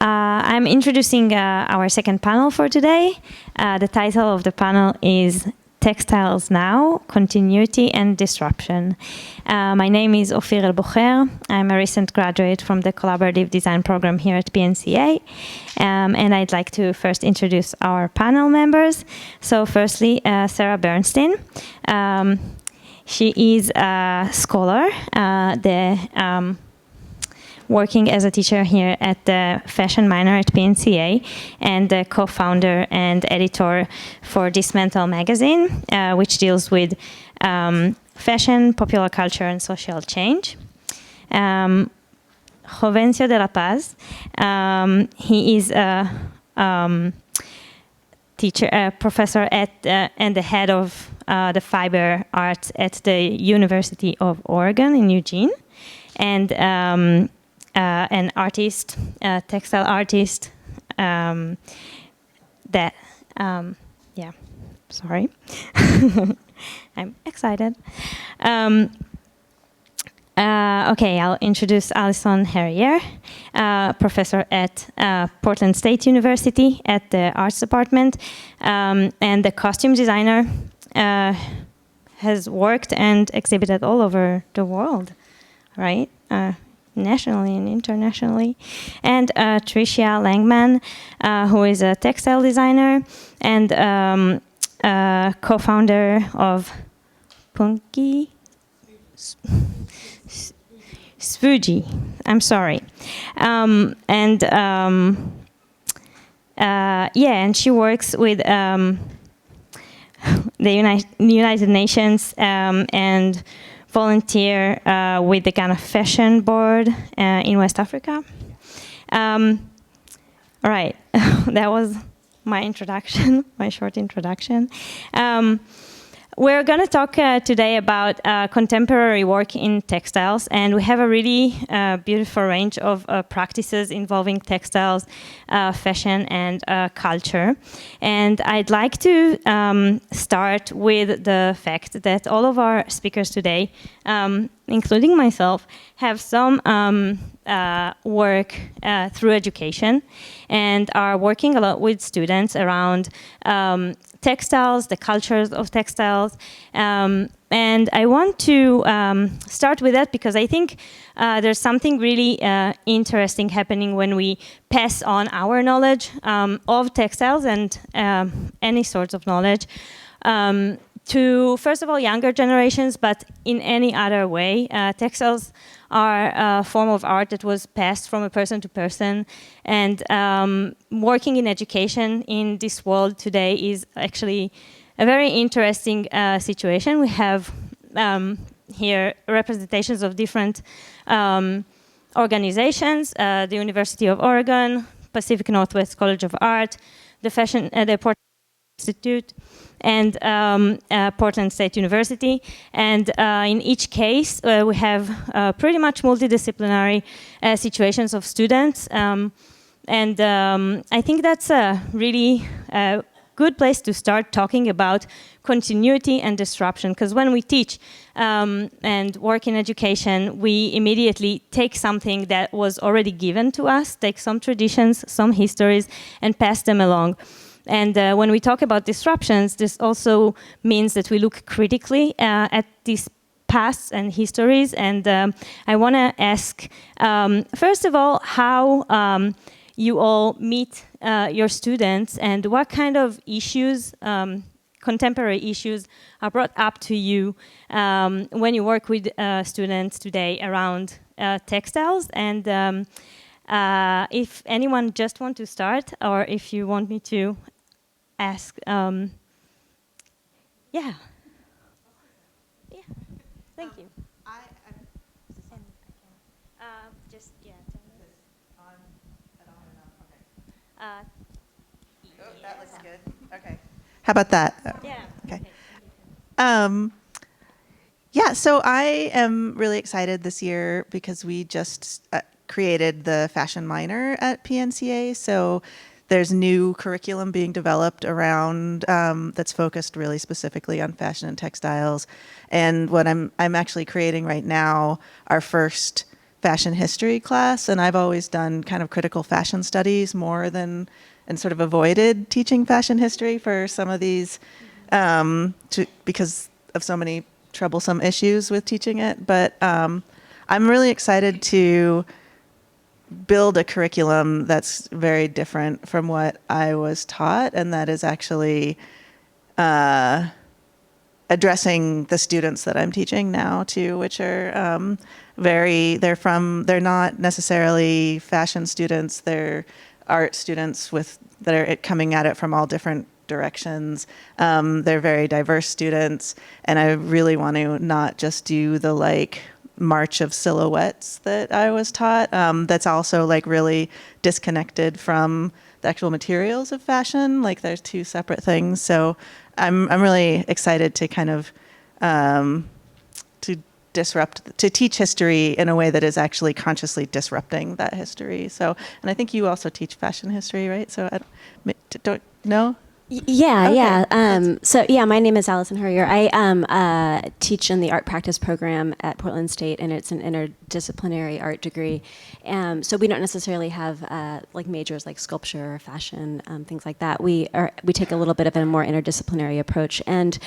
I'm introducing our second panel for today. The title of the panel is Textiles Now, Continuity and Disruption. My name is Ofir El-Bocher. I'm a recent graduate from the Collaborative Design program here at PNCA. And I'd like to first introduce our panel members. So firstly, Sarah Bernstein. She is a scholar, working as a teacher here at the Fashion Minor at PNCA, and the co-founder and editor for Dismantle magazine, which deals with fashion, popular culture, and social change. Jovencio de la Paz, he is a teacher, professor at and the head of the fiber arts at the University of Oregon in Eugene, and an artist, textile artist, yeah, sorry. I'm excited. Okay, I'll introduce Alison Herrier, professor at Portland State University at the Arts Department, and the costume designer, has worked and exhibited all over the world, right? Nationally and internationally. And Tricia Langman, who is a textile designer and co-founder of Punky Svuji. I'm sorry. And she works with the United Nations and volunteer with the Ghana Fashion Board in West Africa. All right, that was my introduction, my short introduction. We're going to talk today about contemporary work in textiles, and we have a really beautiful range of practices involving textiles, fashion, and culture. And I'd like to start with the fact that all of our speakers today, including myself, have some work through education and are working a lot with students around textiles, the cultures of textiles. And I want to start with that because I think there's something really interesting happening when we pass on our knowledge of textiles and any sorts of knowledge to, first of all, younger generations, but in any other way. Textiles are a form of art that was passed from a person to person, and working in education in this world today is actually a very interesting situation. We have here representations of different organizations, the University of Oregon, Pacific Northwest College of Art, the Portland Institute, and Portland State University. And in each case, we have pretty much multidisciplinary situations of students. And I think that's a really good place to start talking about continuity and disruption, because when we teach and work in education, we immediately take something that was already given to us, take some traditions, some histories, and pass them along. And when we talk about disruptions, this also means that we look critically at these pasts and histories. And I want to ask, first of all, how you all meet your students and what kind of issues, contemporary issues, are brought up to you when you work with students today around textiles. And if anyone just want to start, or if you want me to ask, yeah. Yeah, thank you. Just, yeah. On and on and on, okay. That looks good, okay. How about that? Yeah. Okay. Yeah, so I am really excited this year because we just created the Fashion Minor at PNCA. So there's new curriculum being developed around that's focused really specifically on fashion and textiles. And what I'm actually creating right now, our first fashion history class, and I've always done kind of critical fashion studies more than, and sort of avoided teaching fashion history for some of these, because of so many troublesome issues with teaching it. But I'm really excited to build a curriculum that's very different from what I was taught, and that is actually addressing the students that I'm teaching now too, which are they're not necessarily fashion students, they're art students that are coming at it from all different directions. They're very diverse students, and I really want to not just do the like march of silhouettes that I was taught. That's also like really disconnected from the actual materials of fashion. Like there's two separate things. So I'm really excited to kind of to teach history in a way that is actually consciously disrupting that history. So, and I think you also teach fashion history, right? So I don't know. Yeah, Okay. yeah. So yeah, my name is Allison Hurrier. I teach in the art practice program at Portland State, and it's an interdisciplinary art degree. So we don't necessarily have like majors like sculpture or fashion, things like that. We take a little bit of a more interdisciplinary approach. And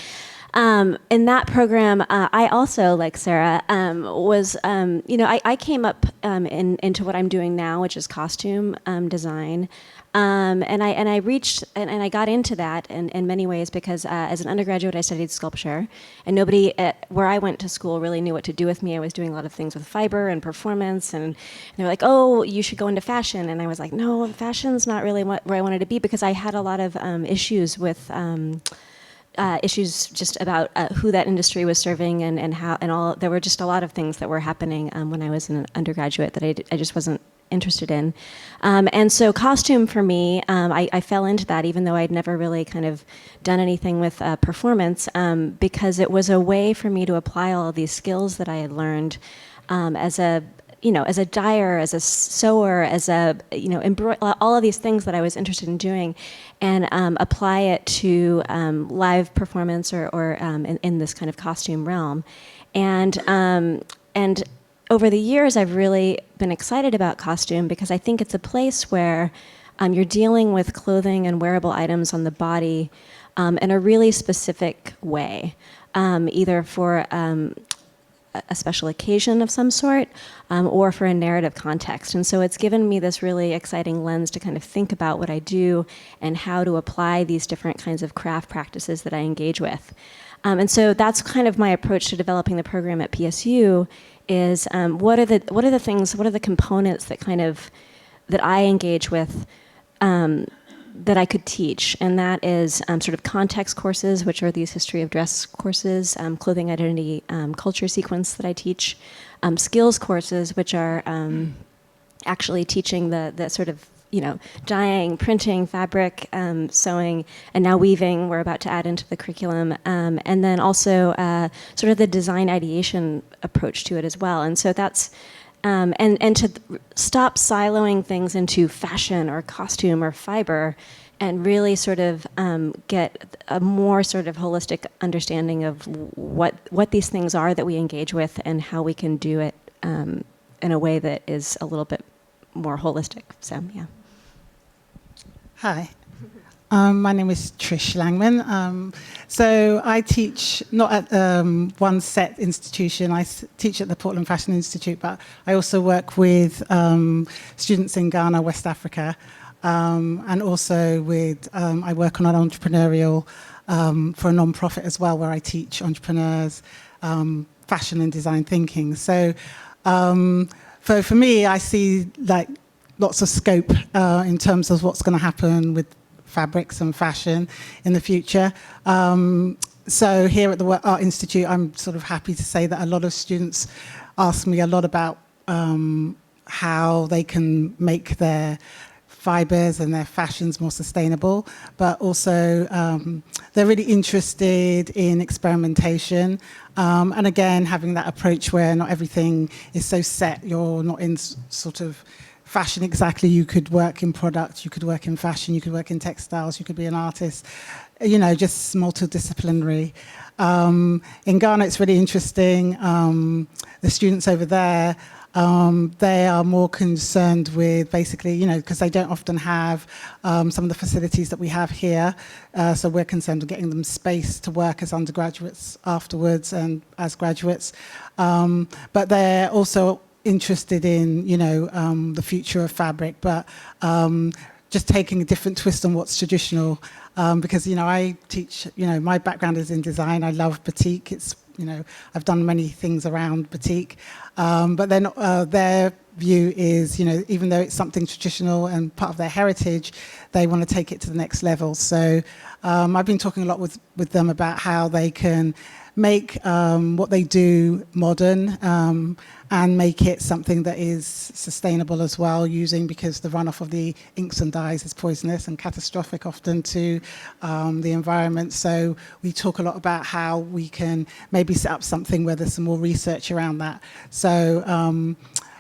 in that program, I also, like Sarah, was, I came up into what I'm doing now, which is costume design. And I reached and I got into that in many ways because as an undergraduate I studied sculpture, and nobody where I went to school really knew what to do with me. I was doing a lot of things with fiber and performance, and they were like, "Oh, you should go into fashion." And I was like, "No, fashion's not really where I wanted to be," because I had a lot of issues with. Issues just about who that industry was serving and how and all. There were just a lot of things that were happening when I was an undergraduate that I just wasn't interested in. And so costume for me, I fell into that even though I'd never really kind of done anything with performance because it was a way for me to apply all of these skills that I had learned as a dyer, as a sewer, as a, all of these things that I was interested in doing, and apply it to live performance or in this kind of costume realm. And over the years, I've really been excited about costume because I think it's a place where you're dealing with clothing and wearable items on the body in a really specific way, either for a special occasion of some sort, or for a narrative context. And so it's given me this really exciting lens to kind of think about what I do and how to apply these different kinds of craft practices that I engage with. And so that's kind of my approach to developing the program at PSU is what are the things, what are the components that I engage with that I could teach, and that is sort of context courses, which are these history of dress courses, clothing identity culture sequence that I teach, skills courses, which are actually teaching the sort of dyeing, printing, fabric, sewing, and now weaving we're about to add into the curriculum, and then also sort of the design ideation approach to it as well. And so that's and to stop siloing things into fashion or costume or fiber and really sort of get a more sort of holistic understanding of what these things are that we engage with and how we can do it in a way that is a little bit more holistic. So, yeah. Hi. My name is Trish Langman. So I teach not at one set institution. I teach at the Portland Fashion Institute, but I also work with students in Ghana, West Africa, and also with I work on an entrepreneurial for a non-profit as well, where I teach entrepreneurs fashion and design thinking. So for me, I see like lots of scope in terms of what's going to happen with fabrics and fashion in the future. So here at the Art Institute, I'm sort of happy to say that a lot of students ask me a lot about how they can make their fibers and their fashions more sustainable, but also they're really interested in experimentation. And again, having that approach where not everything is so set, you're not in sort of fashion exactly. You could work in product, you could work in fashion, you could work in textiles, you could be an artist, just multidisciplinary. In Ghana, it's really interesting. The students over there They are more concerned with basically, because they don't often have some of the facilities that we have here. So we're concerned with getting them space to work as undergraduates afterwards and as graduates. But they're also interested in, the future of fabric, but just taking a different twist on what's traditional. Because, I teach, my background is in design. I love batik. It's, I've done many things around batik. But then their view is, even though it's something traditional and part of their heritage, they want to take it to the next level. So I've been talking a lot with them about how they can make what they do modern and make it something that is sustainable as well, because the runoff of the inks and dyes is poisonous and catastrophic often to the environment. So we talk a lot about how we can maybe set up something where there's some more research around that. So,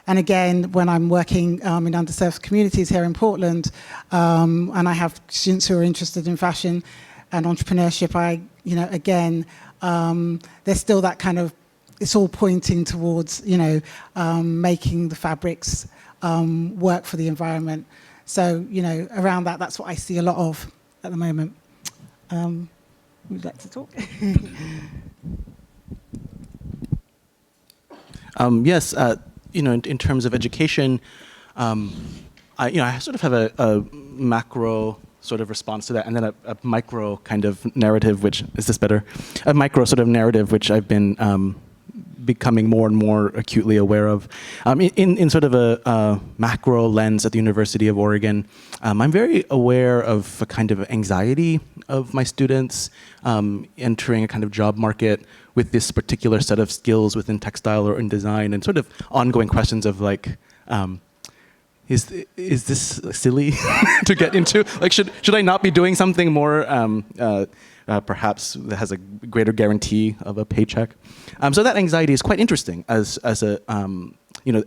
and again, when I'm working in underserved communities here in Portland, and I have students who are interested in fashion and entrepreneurship, there's still that kind of, it's all pointing towards, making the fabrics work for the environment. So, around that, that's what I see a lot of at the moment. Would you like to talk? Yes, in terms of education, I sort of have a macro sort of response to that, and then a micro kind of narrative, which, is this better? A micro sort of narrative, which I've been becoming more and more acutely aware of. In sort of a macro lens at the University of Oregon, I'm very aware of a kind of anxiety of my students entering a kind of job market with this particular set of skills within textile or in design, and sort of ongoing questions of like, is this silly to get into? Like, should I not be doing something more perhaps that has a greater guarantee of a paycheck? So that anxiety is quite interesting as a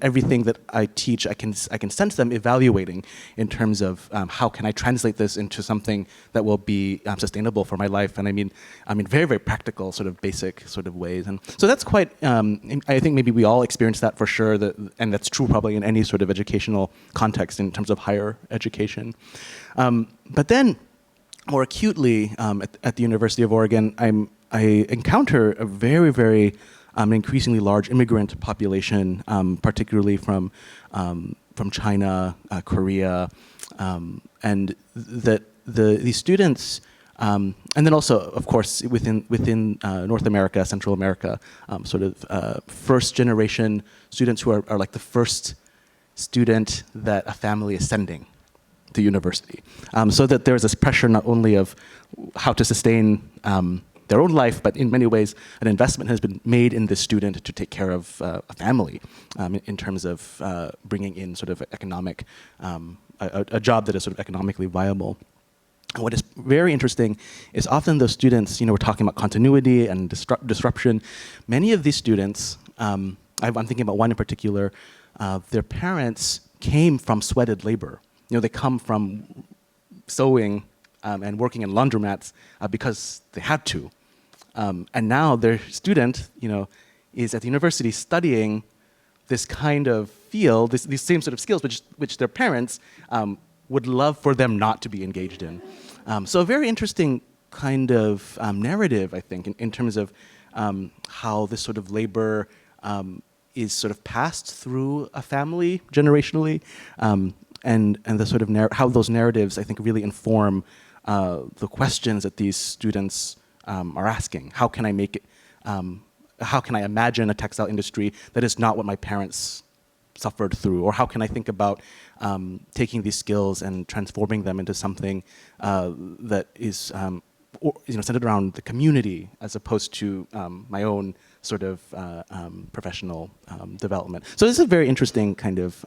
everything that I teach, I can sense them evaluating in terms of how can I translate this into something that will be sustainable for my life, and I mean very, very practical, sort of basic sort of ways, and so that's quite. I think maybe we all experience that for sure, and that's true probably in any sort of educational context in terms of higher education, but then more acutely at the University of Oregon, I encounter a very, very an increasingly large immigrant population, particularly from China, Korea, and that these students, and then also, of course, within North America, Central America, sort of first generation students who are like the first student that a family is sending to university, so that there's this pressure not only of how to sustain their own life, but in many ways, an investment has been made in this student to take care of a family in terms of bringing in sort of economic, a job that is sort of economically viable. And what is very interesting is often those students, we're talking about continuity and disruption. Many of these students, I'm thinking about one in particular, their parents came from sweated labor. They come from sewing and working in laundromats because they had to. And now their student, is at the university studying this kind of field, these same sort of skills, which their parents would love for them not to be engaged in. So a very interesting kind of narrative, I think, in terms of how this sort of labor is sort of passed through a family generationally, and the sort of how those narratives, I think, really inform the questions that these students are asking. How can I make it? How can I imagine a textile industry that is not what my parents suffered through? Or how can I think about taking these skills and transforming them into something that is centered around the community as opposed to my own sort of professional development? So this is a very interesting kind of,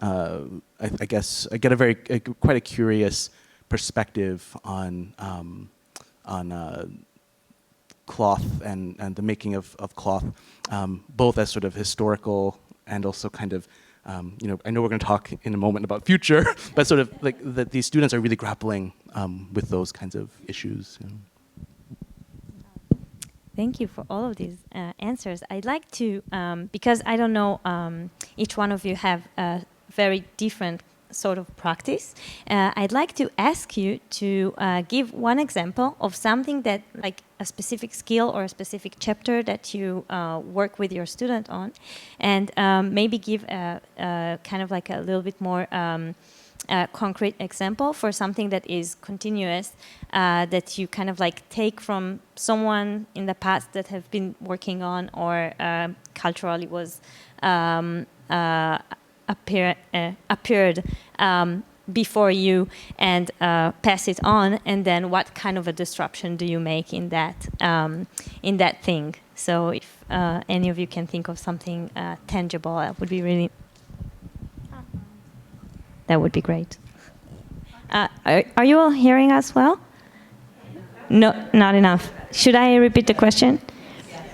I guess, I get quite a curious perspective on cloth and the making of cloth, both as sort of historical and also kind of, I know we're going to talk in a moment about future, but sort of like that these students are really grappling with those kinds of issues. Thank you for all of these answers. I'd like to, because I don't know, each one of you have a very different sort of practice. I'd like to ask you to give one example of something that, like a specific skill or a specific chapter that you work with your student on, and maybe give a kind of like a little bit more concrete example for something that is continuous, that you kind of like take from someone in the past that have been working on, or culturally was appeared before you, and pass it on, and then what kind of a disruption do you make in that thing? So if any of you can think of something tangible, that would be really, that would be great. Are you all hearing us well? No, not enough. Should I repeat the question?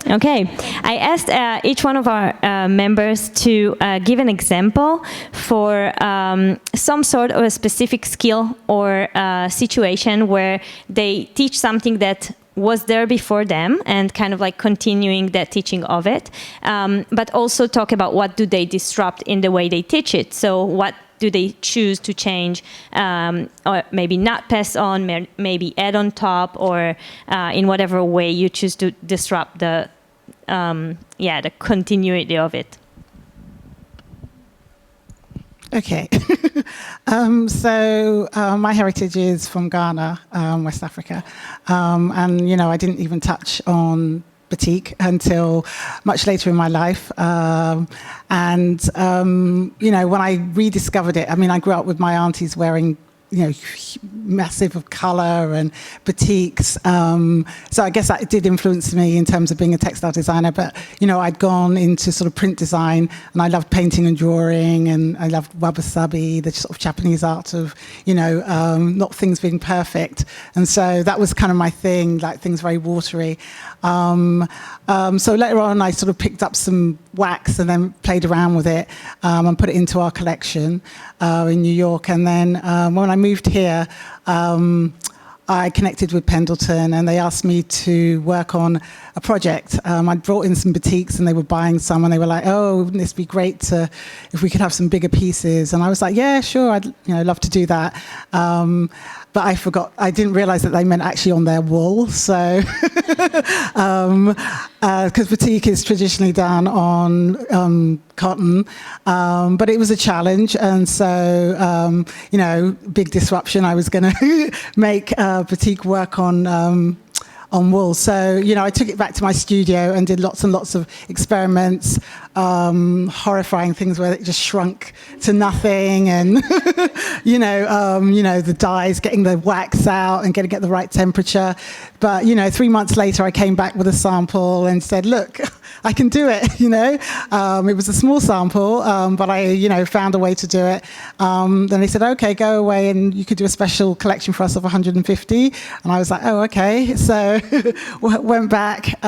Okay. I asked each one of our members to give an example for some sort of a specific skill or situation where they teach something that was there before them and kind of like continuing that teaching of it, but also talk about what do they disrupt in the way they teach it. So what do they choose to change, or maybe not pass on, maybe add on top, or in whatever way you choose to disrupt the continuity of it. Okay. So my heritage is from Ghana, West Africa. And, you know, I didn't even touch on batik until much later in my life. You know, when I rediscovered it, I mean, I grew up with my aunties wearing, you know, massive of color and batiks. So I guess that did influence me in terms of being a textile designer. But, you know, I'd gone into sort of print design, and I loved painting and drawing, and I loved wabi-sabi, the sort of Japanese art of, you know, not things being perfect. And so that was kind of my thing, like things very watery. So later on, I sort of picked up some wax and then played around with it and put it into our collection in New York. And then when I moved here, I connected with Pendleton, and they asked me to work on a project. I'd brought in some batiks, and they were buying some, and they were like, "Oh, wouldn't this be great if we could have some bigger pieces?" And I was like, "Yeah, sure, I'd love to do that." But I forgot. I didn't realize that they meant actually on their wool. So, because batik is traditionally done on cotton, but it was a challenge, and so you know, big disruption. I was going to make batik work on wool. So, you know, I took it back to my studio and did lots and lots of experiments, horrifying things where it just shrunk to nothing, and you know, the dyes, getting the wax out and get the right temperature. But, you know, 3 months later, I came back with a sample and said, "Look, I can do it." You know, it was a small sample, but I, you know, found a way to do it. Then they said, "Okay, go away, and you could do a special collection for us of 150." And I was like, "Oh, okay." So went back,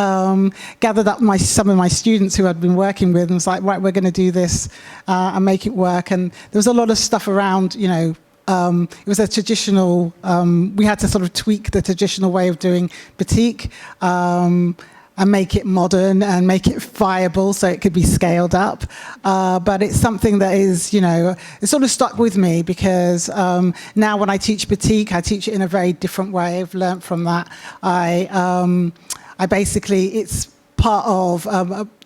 gathered up some of my students who I'd been working with, and was like, "Right, we're going to do this and make it work." And there was a lot of stuff around, you know. It was a traditional, we had to sort of tweak the traditional way of doing batik and make it modern and make it viable so it could be scaled up. But it's something that is, you know, it sort of stuck with me because now when I teach batik, I teach it in a very different way. I've learned from that. I basically, it's part of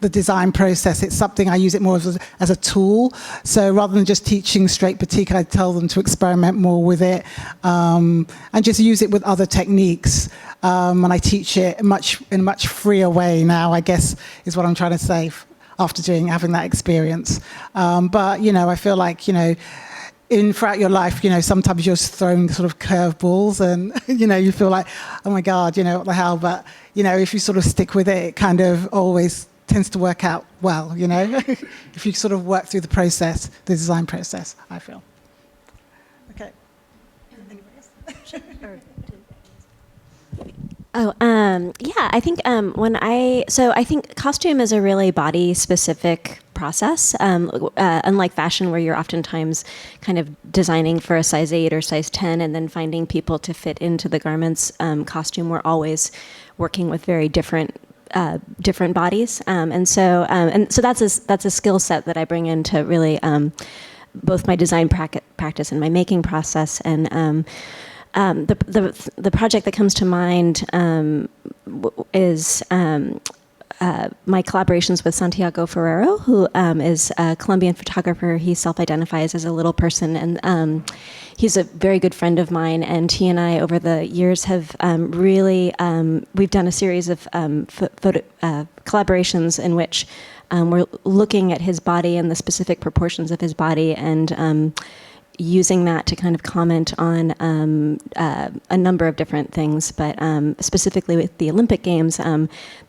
the design process. It's something I use it more as a tool. So rather than just teaching straight batik, I tell them to experiment more with it and just use it with other techniques. And I teach it in a much freer way now, I guess, is what I'm trying to say after having that experience. But, you know, I feel like, you know, throughout your life, you know, sometimes you're just throwing sort of curveballs and, you know, you feel like, oh my God, you know, what the hell? But, you know, if you sort of stick with it, it kind of always tends to work out well, you know, if you sort of work through the process, the design process, I feel. Okay. Oh, yeah, I think I think costume is a really body-specific process, unlike fashion where you're oftentimes kind of designing for a size 8 or size 10 and then finding people to fit into the garments. Costume, we're always working with very different different bodies, and so that's a skill set that I bring into really both my design practice and my making process. And the project that comes to mind is my collaborations with Santiago Ferrero, who is a Colombian photographer. He self-identifies as a little person, and he's a very good friend of mine. And he and I, over the years, have really we've done a series of photo collaborations in which we're looking at his body and the specific proportions of his body, and using that to kind of comment on a number of different things, but specifically with the Olympic Games,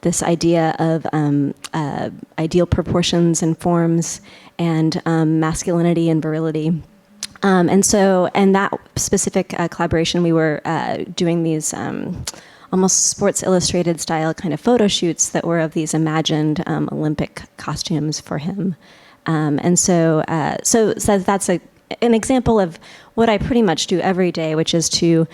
this idea of ideal proportions and forms, and masculinity and virility. And that specific collaboration, we were doing these almost Sports Illustrated style kind of photo shoots that were of these imagined Olympic costumes for him. So that's an example of what I pretty much do every day, which is to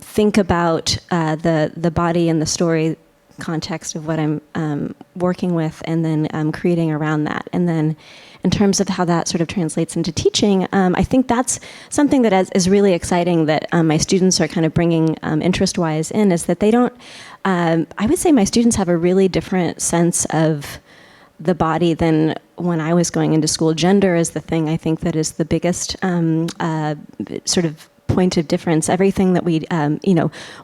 think about the body and the story context of what I'm working with, and then creating around that. And then in terms of how that sort of translates into teaching, I think that's something that is really exciting that my students are kind of bringing interest-wise in, is that they don't, I would say my students have a really different sense of the body than when I was going into school. Gender is the thing I think that is the biggest sort of point of difference. Everything that we,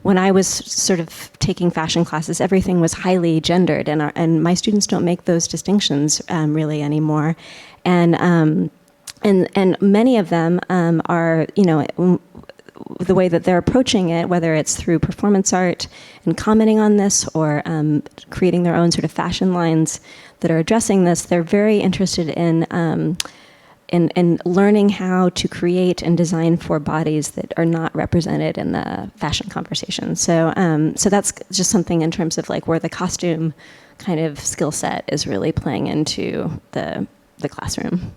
when I was sort of taking fashion classes, everything was highly gendered, and my students don't make those distinctions really anymore. And many of them are, the way that they're approaching it, whether it's through performance art and commenting on this, or creating their own sort of fashion lines that are addressing this, they're very interested in learning how to create and design for bodies that are not represented in the fashion conversation. So that's just something in terms of like where the costume kind of skill set is really playing into the classroom.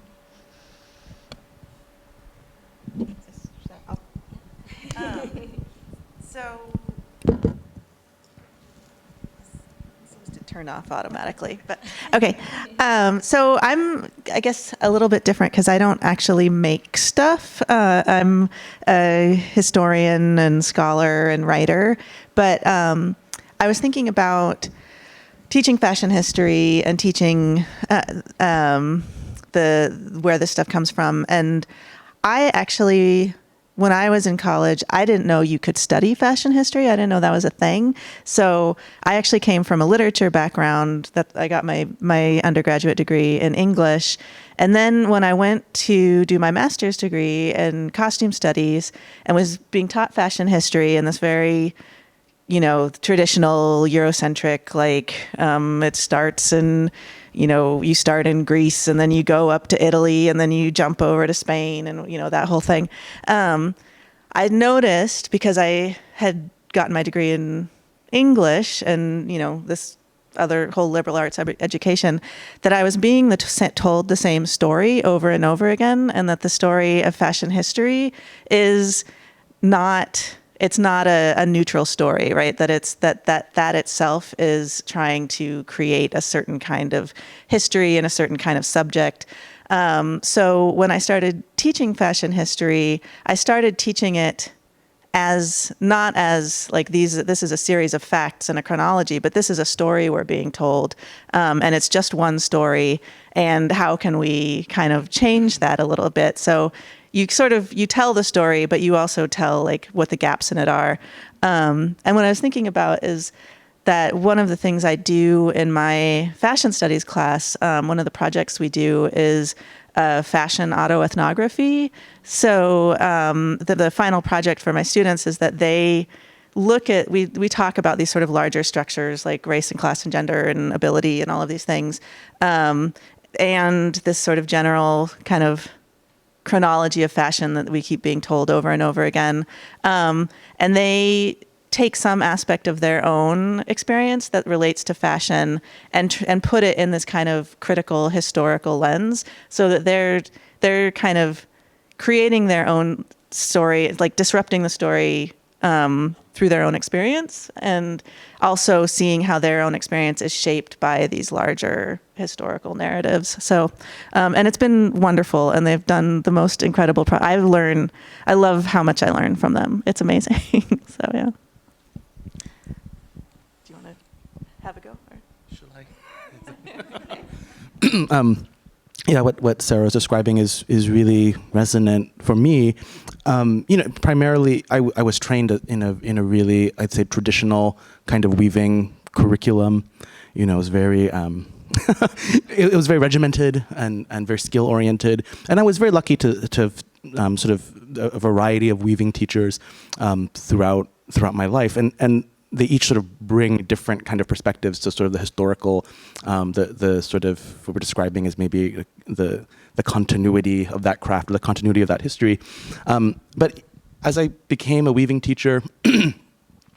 Turn off automatically, but okay. So I'm, I guess, a little bit different because I don't actually make stuff. I'm a historian and scholar and writer, but I was thinking about teaching fashion history and teaching where this stuff comes from. And I actually, when I was in college, I didn't know you could study fashion history. I didn't know that was a thing. So I actually came from a literature background. That I got my undergraduate degree in English. And then when I went to do my master's degree in costume studies and was being taught fashion history in this very, traditional Eurocentric, like it starts in, you start in Greece and then you go up to Italy and then you jump over to Spain and, that whole thing. I noticed, because I had gotten my degree in English and, this other whole liberal arts education, that I was being told the same story over and over again, and that the story of fashion history is not... It's not a neutral story, right? That it's that itself is trying to create a certain kind of history and a certain kind of subject. So when I started teaching fashion history, I started teaching it as not as like this is a series of facts and a chronology, but this is a story we're being told, and it's just one story. And how can we kind of change that a little bit? So you tell the story, but you also tell like what the gaps in it are. And what I was thinking about is that one of the things I do in my fashion studies class, one of the projects we do is fashion autoethnography. So the final project for my students is that they look at, we talk about these sort of larger structures like race and class and gender and ability and all of these things. And this sort of general kind of chronology of fashion that we keep being told over and over again. And they take some aspect of their own experience that relates to fashion and put it in this kind of critical historical lens, so that they're kind of creating their own story, like disrupting the story through their own experience, and also seeing how their own experience is shaped by these larger historical narratives. So, and it's been wonderful, and they've done the most incredible. I love how much I learn from them. It's amazing. So yeah. Do you want to have a go? Or? Should I? Yeah, what Sarah was describing is really resonant for me. Primarily, I was trained in a really, I'd say, traditional kind of weaving curriculum. It was very it was very regimented and very skill oriented, and I was very lucky to have sort of a variety of weaving teachers throughout my life, and they each sort of bring different kind of perspectives to sort of the historical, the sort of what we're describing as maybe the continuity of that craft, or the continuity of that history. But as I became a weaving teacher,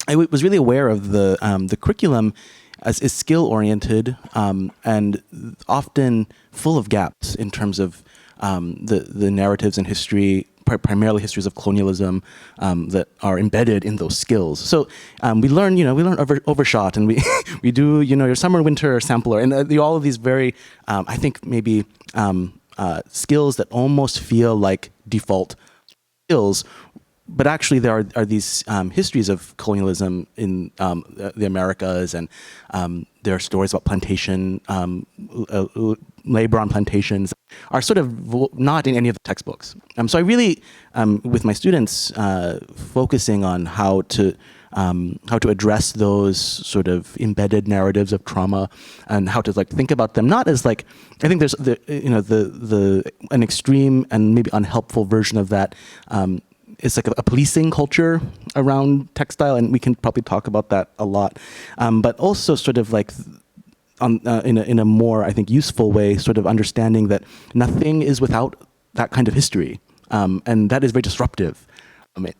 I was really aware of the curriculum as is skill oriented and often full of gaps in terms of the narratives and history, primarily histories of colonialism that are embedded in those skills. So we learn overshot, and we do your summer, winter sampler, and all of these very I think maybe skills that almost feel like default skills. But actually, there are these histories of colonialism in the Americas, and there are stories about plantation, labor on plantations, are sort of not in any of the textbooks. So I really, with my students, focusing on how to address those sort of embedded narratives of trauma, and how to think about them not as I think there's an extreme and maybe unhelpful version of that. It's like a policing culture around textile, and we can probably talk about that a lot. But also sort of in a more, I think, useful way, sort of understanding that nothing is without that kind of history, and that is very disruptive.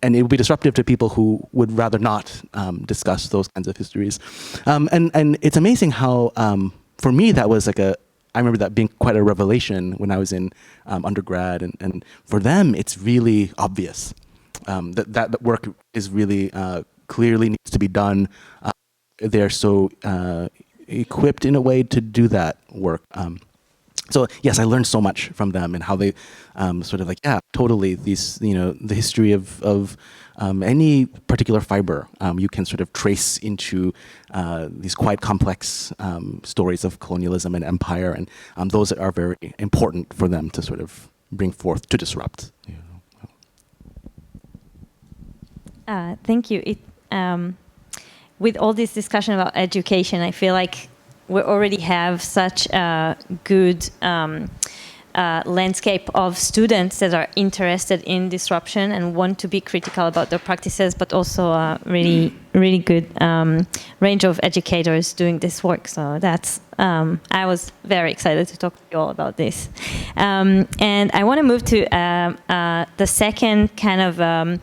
And it would be disruptive to people who would rather not discuss those kinds of histories. And it's amazing how, for me, that was I remember that being quite a revelation when I was in undergrad, and for them, it's really obvious that work is really clearly needs to be done. They're so equipped in a way to do that work. So yes, I learned so much from them, and how they sort of totally these the history of any particular fiber you can sort of trace into these quite complex stories of colonialism and empire, and those are very important for them to sort of bring forth to disrupt. Thank you. With all this discussion about education, I feel like we already have such a good landscape of students that are interested in disruption and want to be critical about their practices, but also a really good range of educators doing this work. So that's I was very excited to talk to you all about this. And I want to move to the second kind of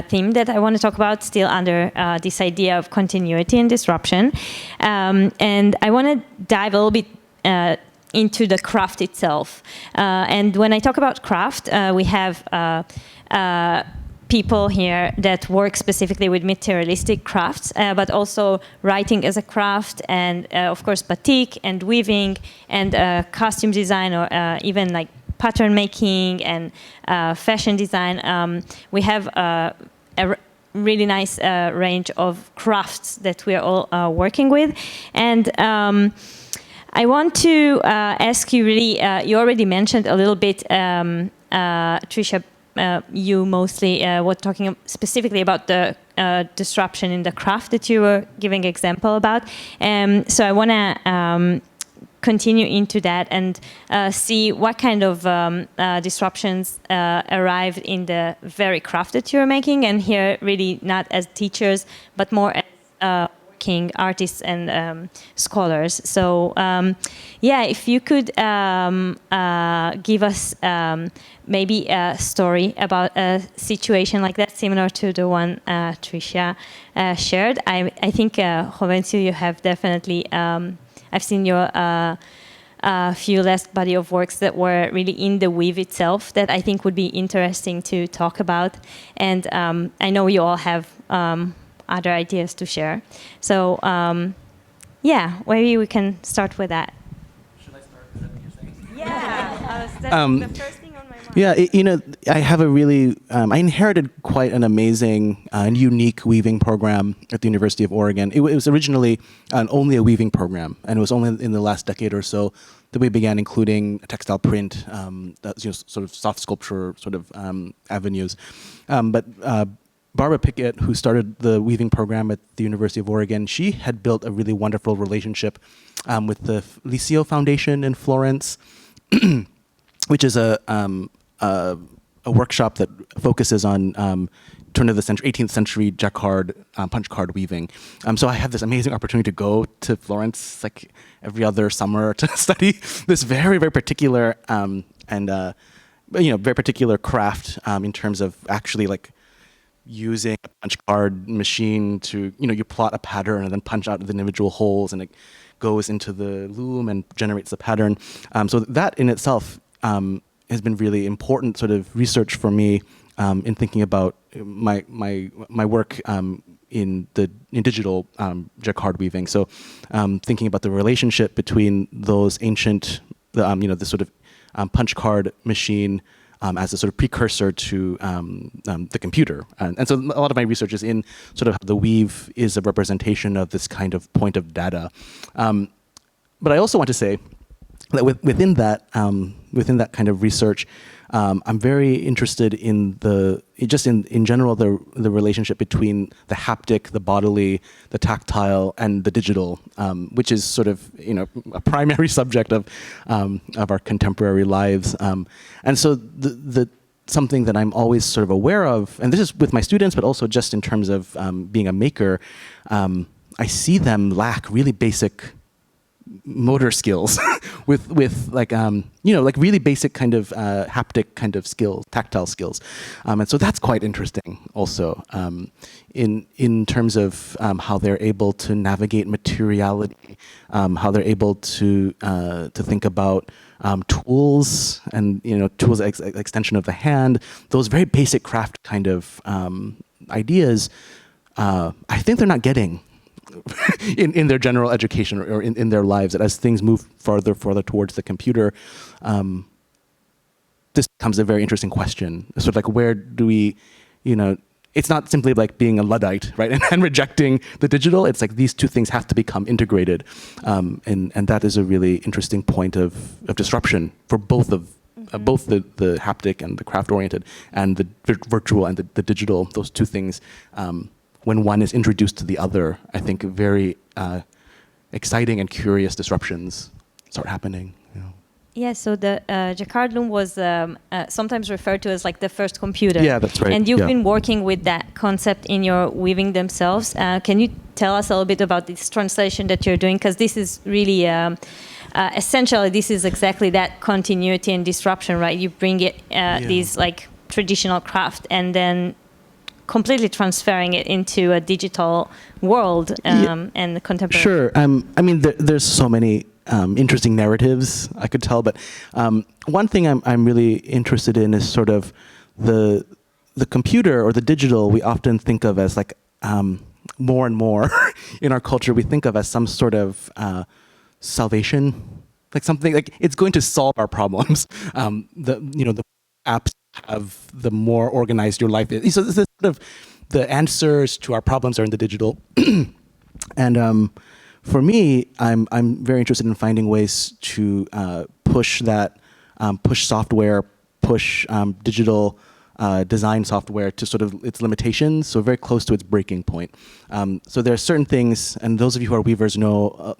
theme that I want to talk about, still under this idea of continuity and disruption. And I want to dive a little bit into the craft itself. And when I talk about craft, we have people here that work specifically with materialistic crafts, but also writing as a craft, and of course batik and weaving and costume design, or even pattern making and fashion design. We have a really nice range of crafts that we are all working with. And I want to ask you really, you already mentioned a little bit, Tricia, you mostly were talking specifically about the disruption in the craft that you were giving example about. So I want to continue into that and see what kind of disruptions arrived in the very craft that you're making, and here really not as teachers, but more as working artists and scholars. So yeah, if you could give us maybe a story about a situation like that, similar to the one Tricia shared. I think, Jovencio, you have definitely I've seen your few last body of works that were really in the weave itself that I think would be interesting to talk about. And I know you all have other ideas to share. So yeah, maybe we can start with that. Should I start with what you're saying? Yeah, that's the first thing on my mind. Yeah, I have a really, I inherited quite an amazing and unique weaving program at the University of Oregon. It was originally only a weaving program, and it was only in the last decade or so that we began including textile print, sort of soft sculpture sort of avenues. But Barbara Pickett, who started the weaving program at the University of Oregon, she had built a really wonderful relationship with the Liceo Foundation in Florence, which is a workshop that focuses on turn of the century, 18th century jacquard punch card weaving. So I have this amazing opportunity to go to Florence like every other summer to study this very, very particular very particular craft in terms of actually like using a punch card machine to, you plot a pattern and then punch out the individual holes, and it goes into the loom and generates the pattern. So that in itself has been really important sort of research for me in thinking about my work in digital jacquard weaving. So thinking about the relationship between those ancient, the sort of punch card machine as a sort of precursor to the computer. And so a lot of my research is in sort of how the weave is a representation of this kind of point of data. But I also want to say that within that kind of research, I'm very interested in in general the relationship between the haptic, the bodily, the tactile, and the digital, which is sort of a primary subject of our contemporary lives. And so the something that I'm always sort of aware of, and this is with my students, but also just in terms of being a maker, I see them lack really basic motor skills with like like really basic kind of haptic kind of skills, tactile skills, and so that's quite interesting also in terms of how they're able to navigate materiality, how they're able to think about tools and tools extension of the hand, those very basic craft kind of ideas. I think they're not getting in their general education or in their lives, that as things move farther towards the computer, this becomes a very interesting question. Sort of like, where do we, it's not simply like being a Luddite, right, and rejecting the digital. It's like these two things have to become integrated, and that is a really interesting point of disruption for both of both the haptic and the craft-oriented, and the virtual and the digital. Those two things. When one is introduced to the other, I think very exciting and curious disruptions start happening. Yeah, so the jacquard loom was sometimes referred to as like the first computer. Yeah, that's right. And you've been working with that concept in your weaving themselves. Can you tell us a little bit about this translation that you're doing? Because this is really, essentially, this is exactly that continuity and disruption, right? You bring it, these like traditional craft, and then completely transferring it into a digital world and the contemporary. Sure. I mean, there's so many interesting narratives I could tell, but one thing I'm really interested in is sort of the computer or the digital. We often think of as like more and more in our culture. We think of as some sort of salvation, like something like it's going to solve our problems. The apps have, the more organized your life is. So this is sort of the answers to our problems are in the digital. And for me, I'm very interested in finding ways to push that, push software, push digigital design software to sort of its limitations, so very close to its breaking point. So there are certain things, and those of you who are weavers know,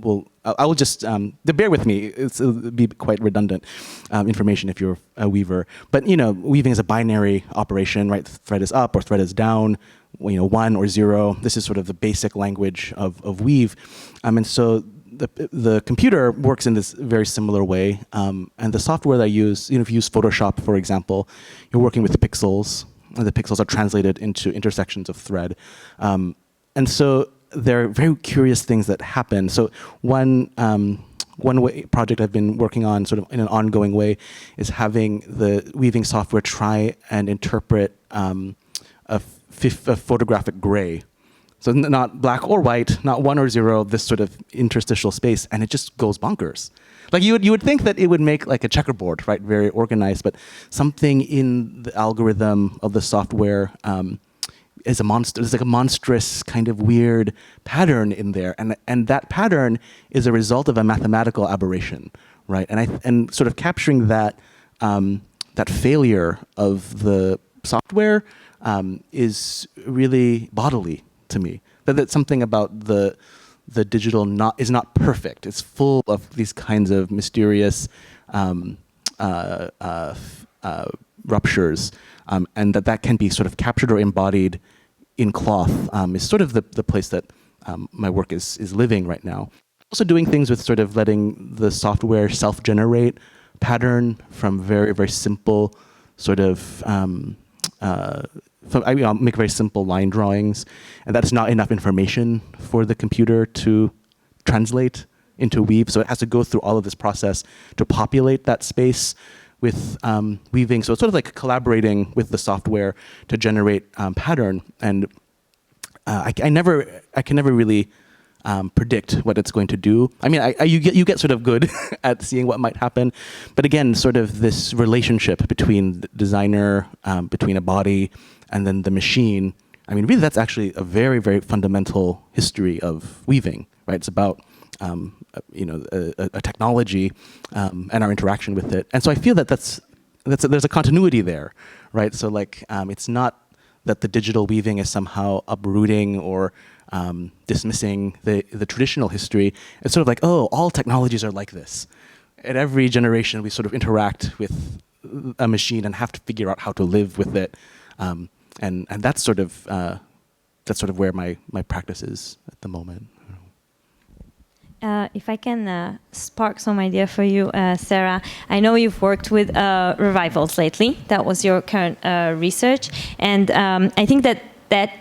I will just, bear with me, it'll be quite redundant information if you're a weaver. But, weaving is a binary operation, right? Thread is up or thread is down, 1 or 0. This is sort of the basic language of weave. And so the computer works in this very similar way, and the software that I use, if you use Photoshop, for example, you're working with pixels, and the pixels are translated into intersections of thread. And so there are very curious things that happen. So one project I've been working on sort of in an ongoing way is having the weaving software try and interpret a photographic gray. So not black or white, not 1 or 0, this sort of interstitial space, and it just goes bonkers. Like you would think that it would make like a checkerboard, right, very organized, but something in the algorithm of the software is a monster. There's like a monstrous kind of weird pattern in there, and that pattern is a result of a mathematical aberration, right? And sort of capturing that that failure of the software is really bodily to me. That something about the digital is not perfect. It's full of these kinds of mysterious ruptures, and that can be sort of captured or embodied in cloth is sort of the place that my work is living right now. Also doing things with sort of letting the software self-generate pattern from very, very simple sort of I'll make very simple line drawings, and that's not enough information for the computer to translate into weave. So it has to go through all of this process to populate that space with weaving. So it's sort of like collaborating with the software to generate pattern. And I can never really predict what it's going to do. I mean, you get sort of good at seeing what might happen, but again, sort of this relationship between the designer, between a body, and then the machine. I mean, really, that's actually a very, very fundamental history of weaving, right? It's about a technology and our interaction with it, and so I feel that there's a continuity there, right? So like, it's not that the digital weaving is somehow uprooting or dismissing the traditional history. It's sort of like, oh, all technologies are like this. At every generation, we sort of interact with a machine and have to figure out how to live with it, and that's sort of where my practice is at the moment. If I can spark some idea for you, Sarah, I know you've worked with revivals lately. That was your current research, and I think that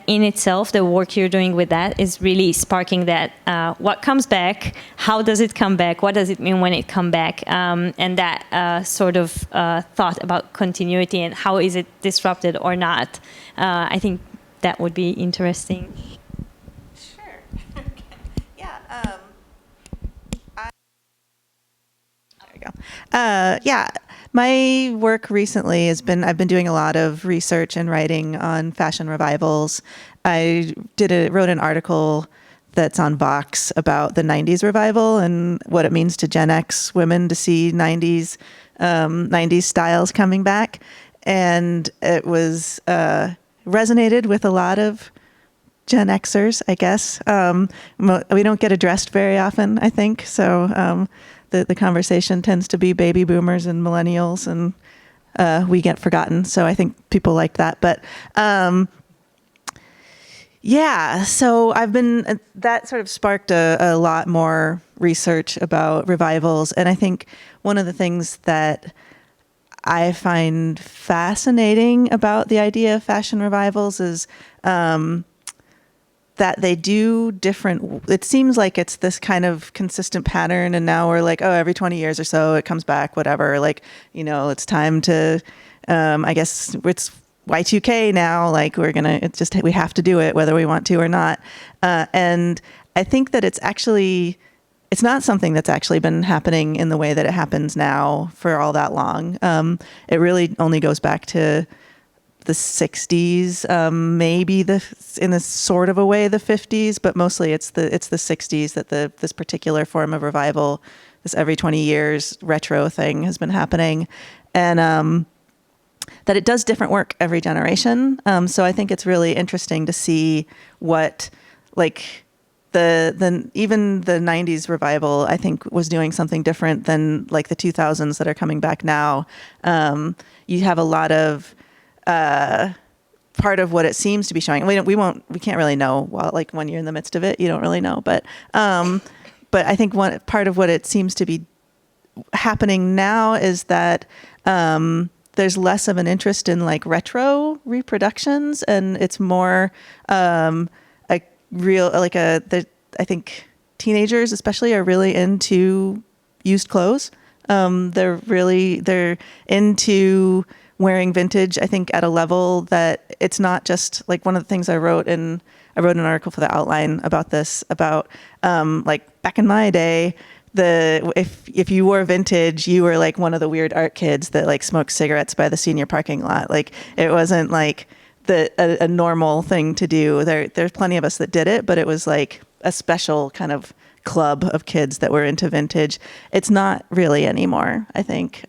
in itself, the work you're doing with that is really sparking that. What comes back? How does it come back? What does it mean when it comes back? And that sort of thought about continuity and how is it disrupted or not? I think that would be interesting. Sure. Yeah. There we go. Yeah. My work recently I've been doing a lot of research and writing on fashion revivals. I wrote an article that's on Vox about the 90s revival and what it means to Gen X women to see 90s styles coming back. And it was resonated with a lot of Gen Xers, I guess. We don't get addressed very often, I think. So the conversation tends to be baby boomers and millennials, and we get forgotten. So I think people like that. But yeah, so that sort of sparked a lot more research about revivals. And I think one of the things that I find fascinating about the idea of fashion revivals is that they do different. It seems like it's this kind of consistent pattern, and now we're like, oh, every 20 years or so it comes back, whatever. Like, it's time to, I guess it's Y2K now. Like we have to do it whether we want to or not. And I think that it's not something that's actually been happening in the way that it happens now for all that long. It really only goes back to the 60s, maybe in a sort of a way the 50s, but mostly it's the 60s that this particular form of revival, this every 20 years retro thing has been happening, and that it does different work every generation. So I think it's really interesting to see what like even the 90s revival, I think, was doing something different than like the 2000s that are coming back now. You have a lot of part of what it seems to be showing. We can't really know when you're in the midst of it, you don't really know. But I think part of what it seems to be happening now is that there's less of an interest in like retro reproductions, and it's more I think teenagers especially are really into used clothes. They're into wearing vintage, I think, at a level that it's not just like one of the things I wrote an article for the Outline about this, about like back in my day, if you wore vintage, you were like one of the weird art kids that like smoked cigarettes by the senior parking lot. Like it wasn't like a normal thing to do. There's plenty of us that did it, but it was like a special kind of club of kids that were into vintage. It's not really anymore, I think.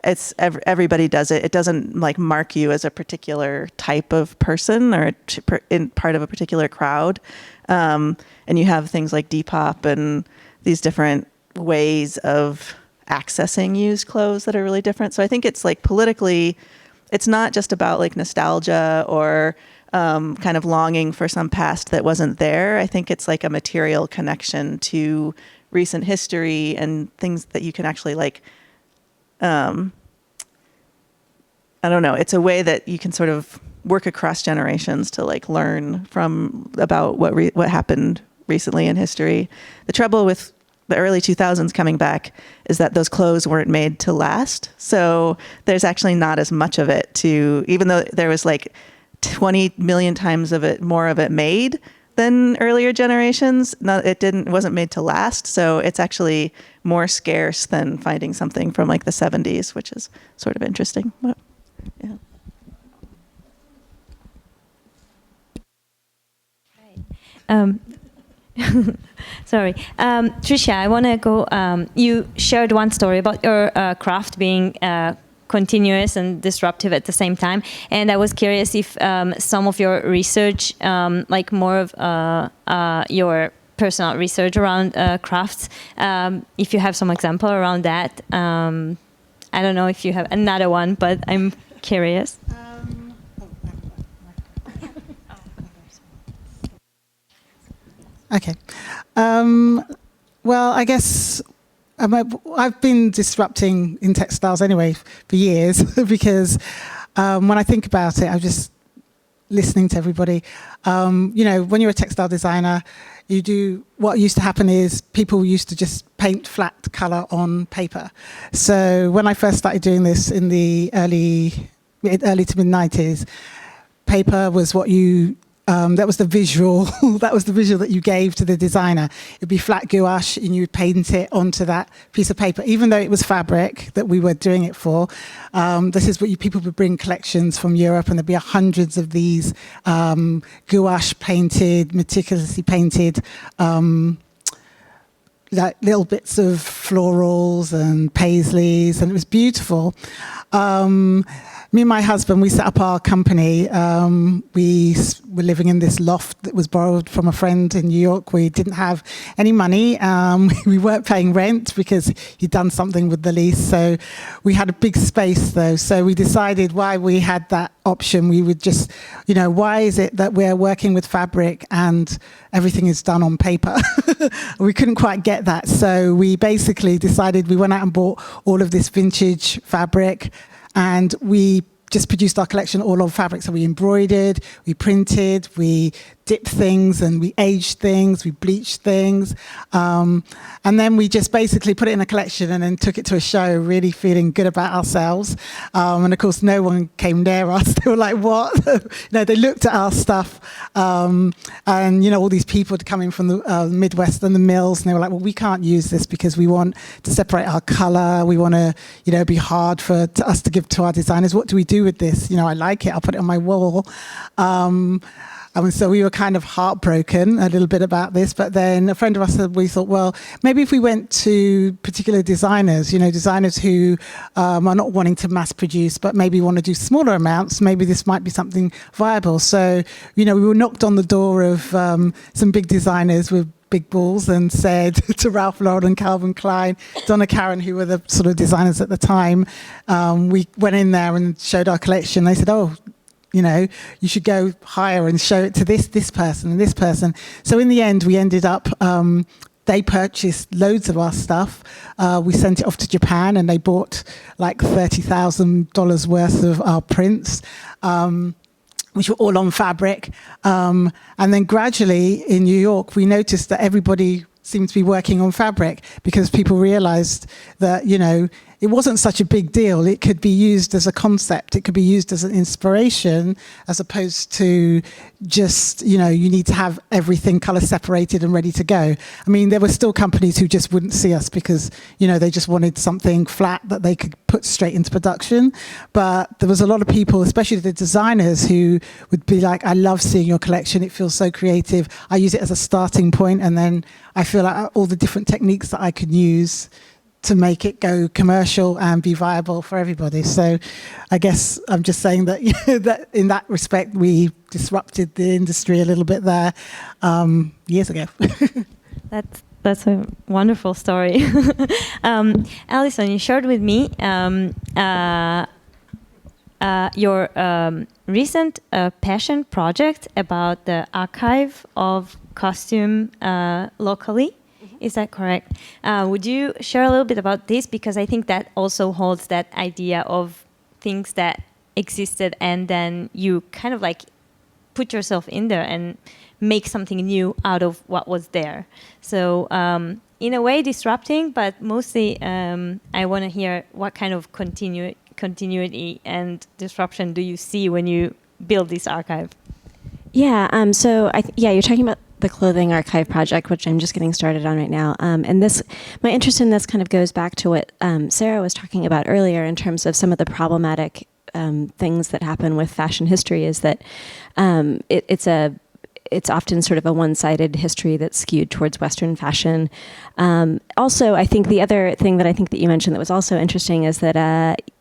It's everybody does it. It doesn't like mark you as a particular type of person or in part of a particular crowd. And you have things like Depop and these different ways of accessing used clothes that are really different. So I think it's like politically, it's not just about like nostalgia or kind of longing for some past that wasn't there. I think it's like a material connection to recent history and things that you can actually like, I don't know. It's a way that you can sort of work across generations to like learn from about what happened recently in history. The trouble with the early 2000s coming back is that those clothes weren't made to last. So there's actually not as much of it to, even though there was like 20 million times more of it made than earlier generations, it wasn't made to last. So it's actually more scarce than finding something from like the 70s, which is sort of interesting. But, yeah. Sorry. Tricia, I want to go, you shared one story about your craft being continuous and disruptive at the same time. And I was curious if some of your research, like more of your personal research around crafts, if you have some example around that. I don't know if you have another one, but I'm curious. Okay. Well, I guess I've been disrupting in textiles anyway for years because when I think about it, I'm just listening to everybody. You know, when you're a textile designer, what used to happen is people used to just paint flat color on paper. So when I first started doing this in the early to mid 90s, paper was what that was the visual. That was the visual that you gave to the designer. It'd be flat gouache, and you would paint it onto that piece of paper, even though it was fabric that we were doing it for. This is what people would bring collections from Europe, and there'd be hundreds of these gouache painted, meticulously painted. Like little bits of florals and paisleys, and it was beautiful. Me and my husband, we set up our company. We were living in this loft that was borrowed from a friend in New York. We didn't have any money. We weren't paying rent because he'd done something with the lease. So we had a big space though. So we decided why we had that option. We would just, why is it that we're working with fabric and everything is done on paper? We couldn't quite get that. So we basically decided, we went out and bought all of this vintage fabric, and we just produced our collection all on fabric. So we embroidered, we printed, we dipped things, and we aged things, we bleached things. And then we just basically put it in a collection and then took it to a show, really feeling good about ourselves. And of course, no one came near us. They were like, what? They looked at our stuff. And, all these people coming from the Midwest and the mills, and they were like, well, we can't use this because we want to separate our color. We want to, be hard for us to give to our designers. What do we do with this? I like it. I'll put it on my wall. And so we were kind of heartbroken a little bit about this, but then a friend of us said, we thought, well, maybe if we went to particular designers, designers who are not wanting to mass produce, but maybe want to do smaller amounts, maybe this might be something viable. So, we were knocked on the door of some big designers with big balls and said to Ralph Lauren, Calvin Klein, Donna Karan, who were the sort of designers at the time, we went in there and showed our collection. They said, oh, you should go higher and show it to this person and this person. So in the end, we ended up, they purchased loads of our stuff. We sent it off to Japan, and they bought like $30,000 worth of our prints, which were all on fabric. And then gradually in New York, we noticed that everybody seemed to be working on fabric because people realized that, it wasn't such a big deal. It could be used as a concept. It could be used as an inspiration as opposed to just, you need to have everything color separated and ready to go. I mean, there were still companies who just wouldn't see us because, they just wanted something flat that they could put straight into production. But there was a lot of people, especially the designers, who would be like, I love seeing your collection. It feels so creative. I use it as a starting point, and then I feel like all the different techniques that I could use to make it go commercial and be viable for everybody. So I guess I'm just saying that, that in that respect, we disrupted the industry a little bit there years ago. That's a wonderful story. Alison, you shared with me your recent passion project about the archive of costume locally. Is that correct? Would you share a little bit about this? Because I think that also holds that idea of things that existed and then you kind of like put yourself in there and make something new out of what was there. So in a way disrupting, but mostly I want to hear what kind of continuity and disruption do you see when you build this archive? Yeah, so you're talking about the clothing archive project, which I'm just getting started on right now. And my interest in this kind of goes back to what Sarah was talking about earlier in terms of some of the problematic things that happen with fashion history. Is that it's often sort of a one-sided history that's skewed towards Western fashion. Also, I think the other thing that I think that you mentioned that was also interesting is that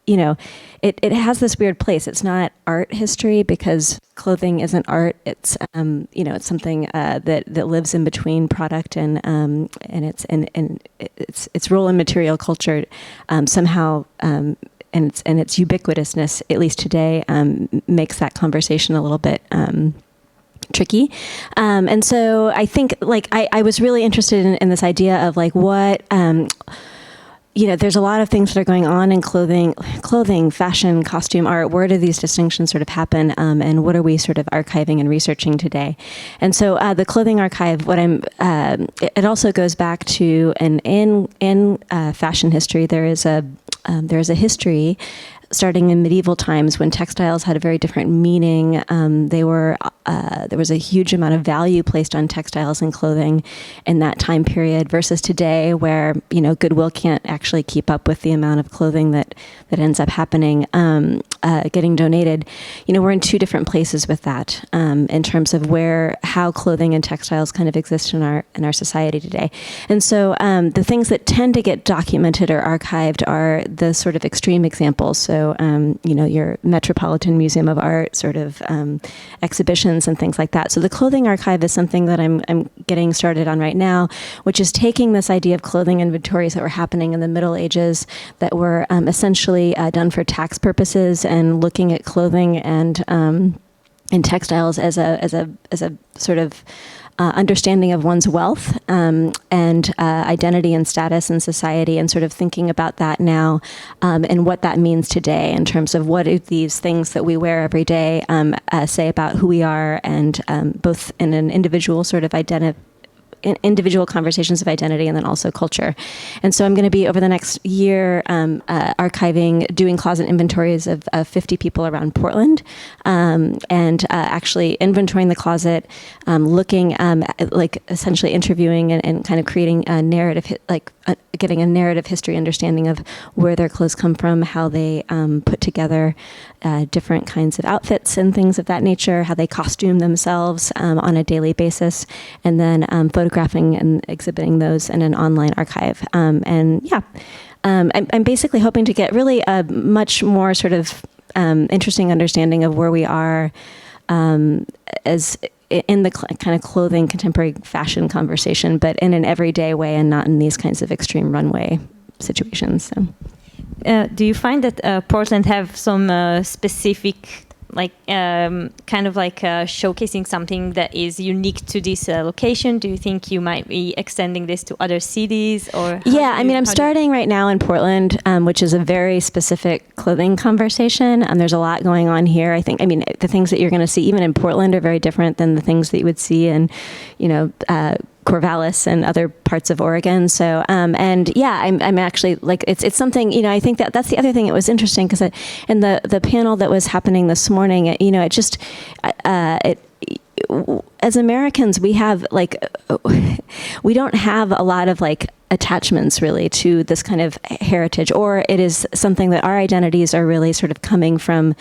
it has this weird place. It's not art history because clothing isn't art. It's it's something that lives in between product and its role in material culture somehow. And its ubiquitousness, at least today, makes that conversation a little bit tricky. And so I think I was really interested in this idea of what there's a lot of things that are going on in clothing, fashion, costume, art. Where do these distinctions sort of happen, and what are we sort of archiving and researching today? And so the clothing archive, it also goes back to, and in fashion history, there is a history starting in medieval times when textiles had a very different meaning. There was a huge amount of value placed on textiles and clothing in that time period versus today where, Goodwill can't actually keep up with the amount of clothing that ends up happening, getting donated. We're in two different places with that in terms of how clothing and textiles kind of exist in our society today. And so the things that tend to get documented or archived are the sort of extreme examples. So, your Metropolitan Museum of Art sort of exhibitions and things like that. So the clothing archive is something that I'm getting started on right now, which is taking this idea of clothing inventories that were happening in the Middle Ages that were essentially done for tax purposes and looking at clothing and textiles as a sort of understanding of one's wealth and identity and status in society, and sort of thinking about that now and what that means today in terms of what do these things that we wear every day say about who we are, and both in an individual sort of individual conversations of identity and then also culture. And so I'm going to be over the next year doing closet inventories of 50 people around Portland, and actually inventorying the closet, looking essentially interviewing and kind of creating a narrative, getting a narrative history understanding of where their clothes come from, how they put together different kinds of outfits and things of that nature, how they costume themselves on a daily basis, and then photographing and exhibiting those in an online archive. I'm basically hoping to get really a much more sort of interesting understanding of where we are as in the kind of clothing, contemporary fashion conversation, but in an everyday way and not in these kinds of extreme runway situations. So. Do you find that Portland have some specific, showcasing something that is unique to this location? Do you think you might be extending this to other cities? Or I'm starting right now in Portland, which is a very specific clothing conversation, and there's a lot going on here. The things that you're going to see even in Portland are very different than the things that you would see in, Corvallis and other parts of Oregon. So, and yeah, I'm actually like, it's something, I think that's the other thing. It was interesting because in the panel that was happening this morning, it just, as Americans, we have we don't have a lot of attachments really to this kind of heritage, or it is something that our identities are really sort of coming from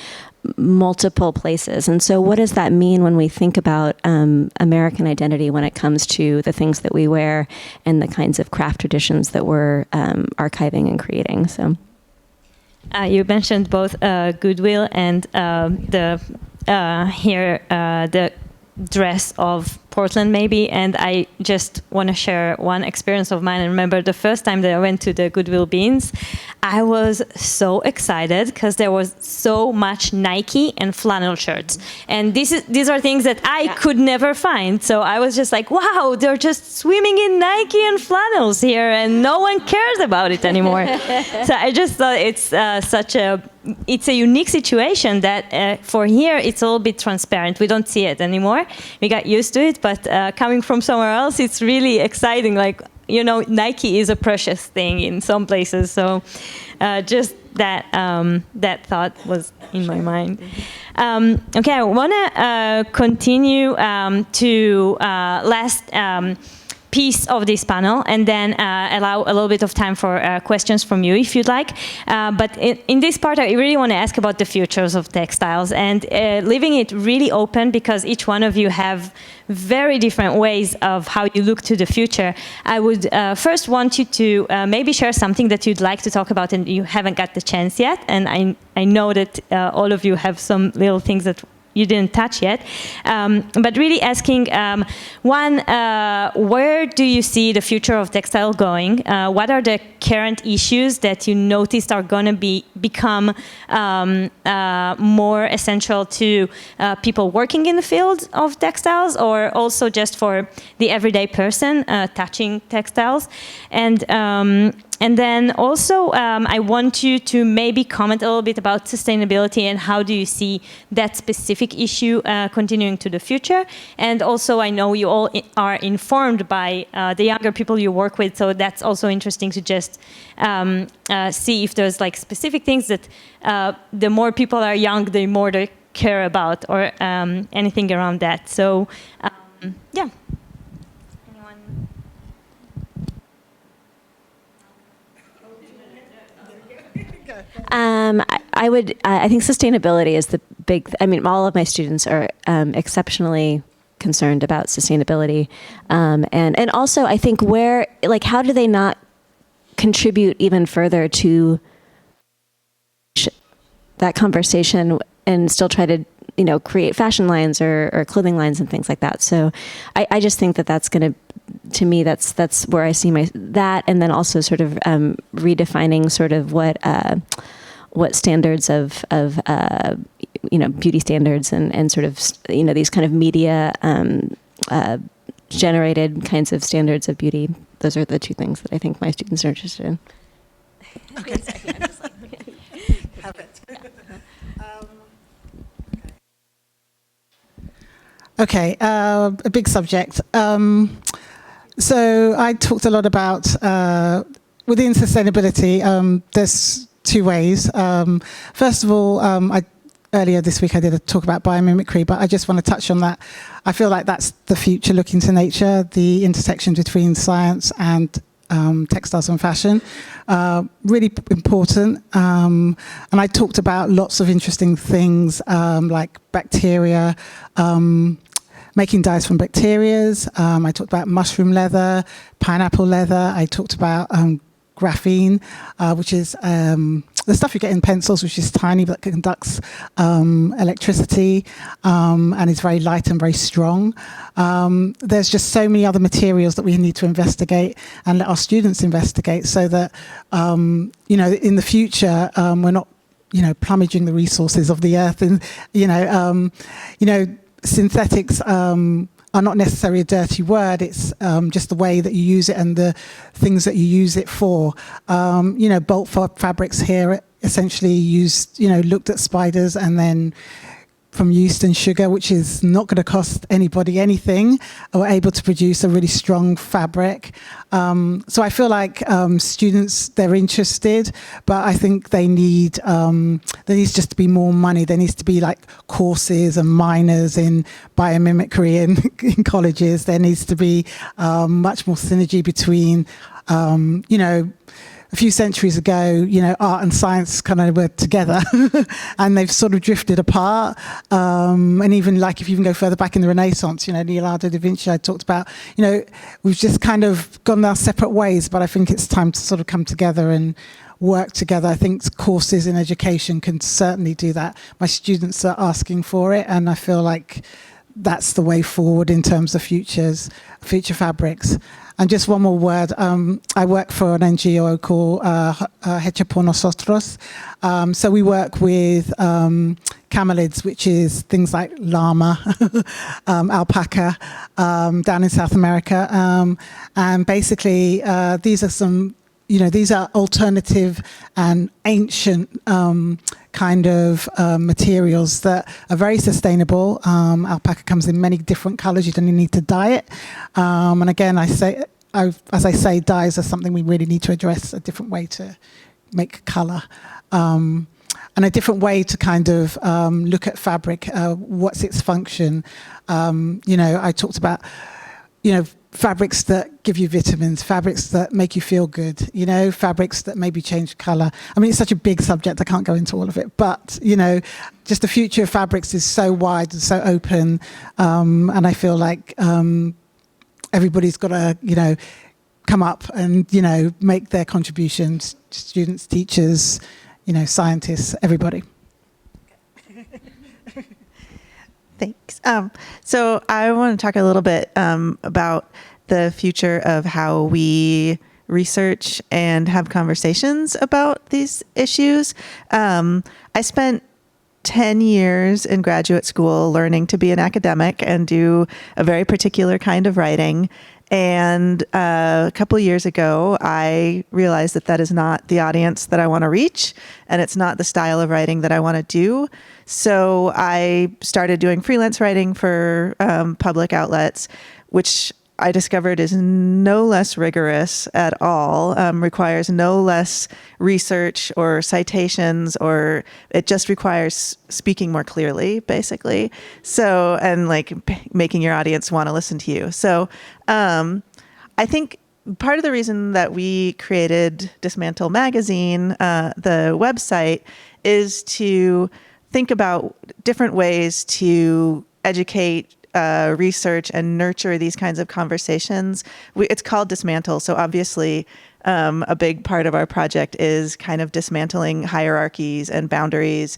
multiple places. And so what does that mean when we think about American identity when it comes to the things that we wear and the kinds of craft traditions that we're archiving and creating? So you mentioned both Goodwill and the dress of Portland maybe, and I just want to share one experience of mine. I remember the first time that I went to the Goodwill Beans, I was so excited because there was so much Nike and flannel shirts, and these are things that I could never find. So I was just like, wow, they're just swimming in Nike and flannels here, and no one cares about it anymore. So I just thought it's it's a unique situation that for here it's all a bit transparent. We don't see it anymore. We got used to it, but coming from somewhere else, it's really exciting. Nike is a precious thing in some places. So just that thought was in my mind. Okay, I want to continue to last piece of this panel, and then allow a little bit of time for questions from you if you'd like. But in this part, I really want to ask about the futures of textiles and leaving it really open, because each one of you have very different ways of how you look to the future. I would first want you to maybe share something that you'd like to talk about and you haven't got the chance yet. And I know that all of you have some little things that you didn't touch yet, but really asking, one, where do you see the future of textile going? What are the current issues that you noticed are going to become more essential to people working in the field of textiles, or also just for the everyday person touching textiles? And then also, I want you to maybe comment a little bit about sustainability and how do you see that specific issue continuing to the future. And also, I know you all are informed by the younger people you work with, so that's also interesting to just see if there's specific things that the more people are young, the more they care about, or anything around that. So, yeah. I think sustainability is the big, all of my students are exceptionally concerned about sustainability. And also I think how do they not contribute even further to that conversation and still try to, create fashion lines or clothing lines and things like that. So I just think that's going to me, that's where I see that. And then also sort of redefining sort of what standards of beauty standards and sort of, these kind of media generated kinds of standards of beauty. Those are the two things that I think my students are interested in. Okay. Have it. Okay, a big subject. So I talked a lot about, within sustainability, there's two ways. First of all, earlier this week I did a talk about biomimicry, but I just want to touch on that. I feel like that's the future, looking to nature, the intersection between science and textiles and fashion. Really important. And I talked about lots of interesting things like bacteria, making dyes from bacterias. I talked about mushroom leather, pineapple leather. I talked about graphene, which is the stuff you get in pencils, which is tiny but conducts electricity and is very light and very strong. There's just so many other materials that we need to investigate and let our students investigate, so that in the future we're not plummeting the resources of the earth, and synthetics are not necessarily a dirty word. It's just the way that you use it and the things that you use it for. Bolt fabrics here essentially looked at spiders and then from yeast and sugar, which is not going to cost anybody anything, are able to produce a really strong fabric. So I feel like students, they're interested, but I think there needs just to be more money. There needs to be like courses and minors in biomimicry in colleges. There needs to be much more synergy between, a few centuries ago, art and science kind of were together and they've sort of drifted apart. And even like if you even go further back in the Renaissance, Leonardo da Vinci, I talked about, we've just kind of gone our separate ways, but I think it's time to sort of come together and work together. I think courses in education can certainly do that. My students are asking for it, and I feel like that's the way forward in terms of future fabrics. And just one more word, I work for an NGO called Hecha por Nosotros. So we work with camelids, which is things like llama, alpaca, down in South America. And basically, these are alternative and ancient kind of materials that are very sustainable. Alpaca comes in many different colors. You don't even need to dye it. And again, as I say, dyes are something we really need to address, a different way to make color. And a different way to kind of look at fabric, what's its function. I talked about, fabrics that give you vitamins, fabrics that make you feel good, fabrics that maybe change color. I mean, it's such a big subject, I can't go into all of it, but, just the future of fabrics is so wide and so open. And I feel like everybody's got to, come up and, make their contributions, students, teachers, scientists, everybody. Thanks. So I want to talk a little bit about the future of how we research and have conversations about these issues. I spent 10 years in graduate school learning to be an academic and do a very particular kind of writing. And a couple of years ago, I realized that is not the audience that I want to reach, and it's not the style of writing that I want to do. So I started doing freelance writing for public outlets, which I discovered is no less rigorous at all, requires no less research or citations, or it just requires speaking more clearly, basically. So, and like making your audience want to listen to you. So I think part of the reason that we created Dismantle Magazine, the website, is to think about different ways to educate, research, and nurture these kinds of conversations. It's called Dismantle, so obviously a big part of our project is kind of dismantling hierarchies and boundaries,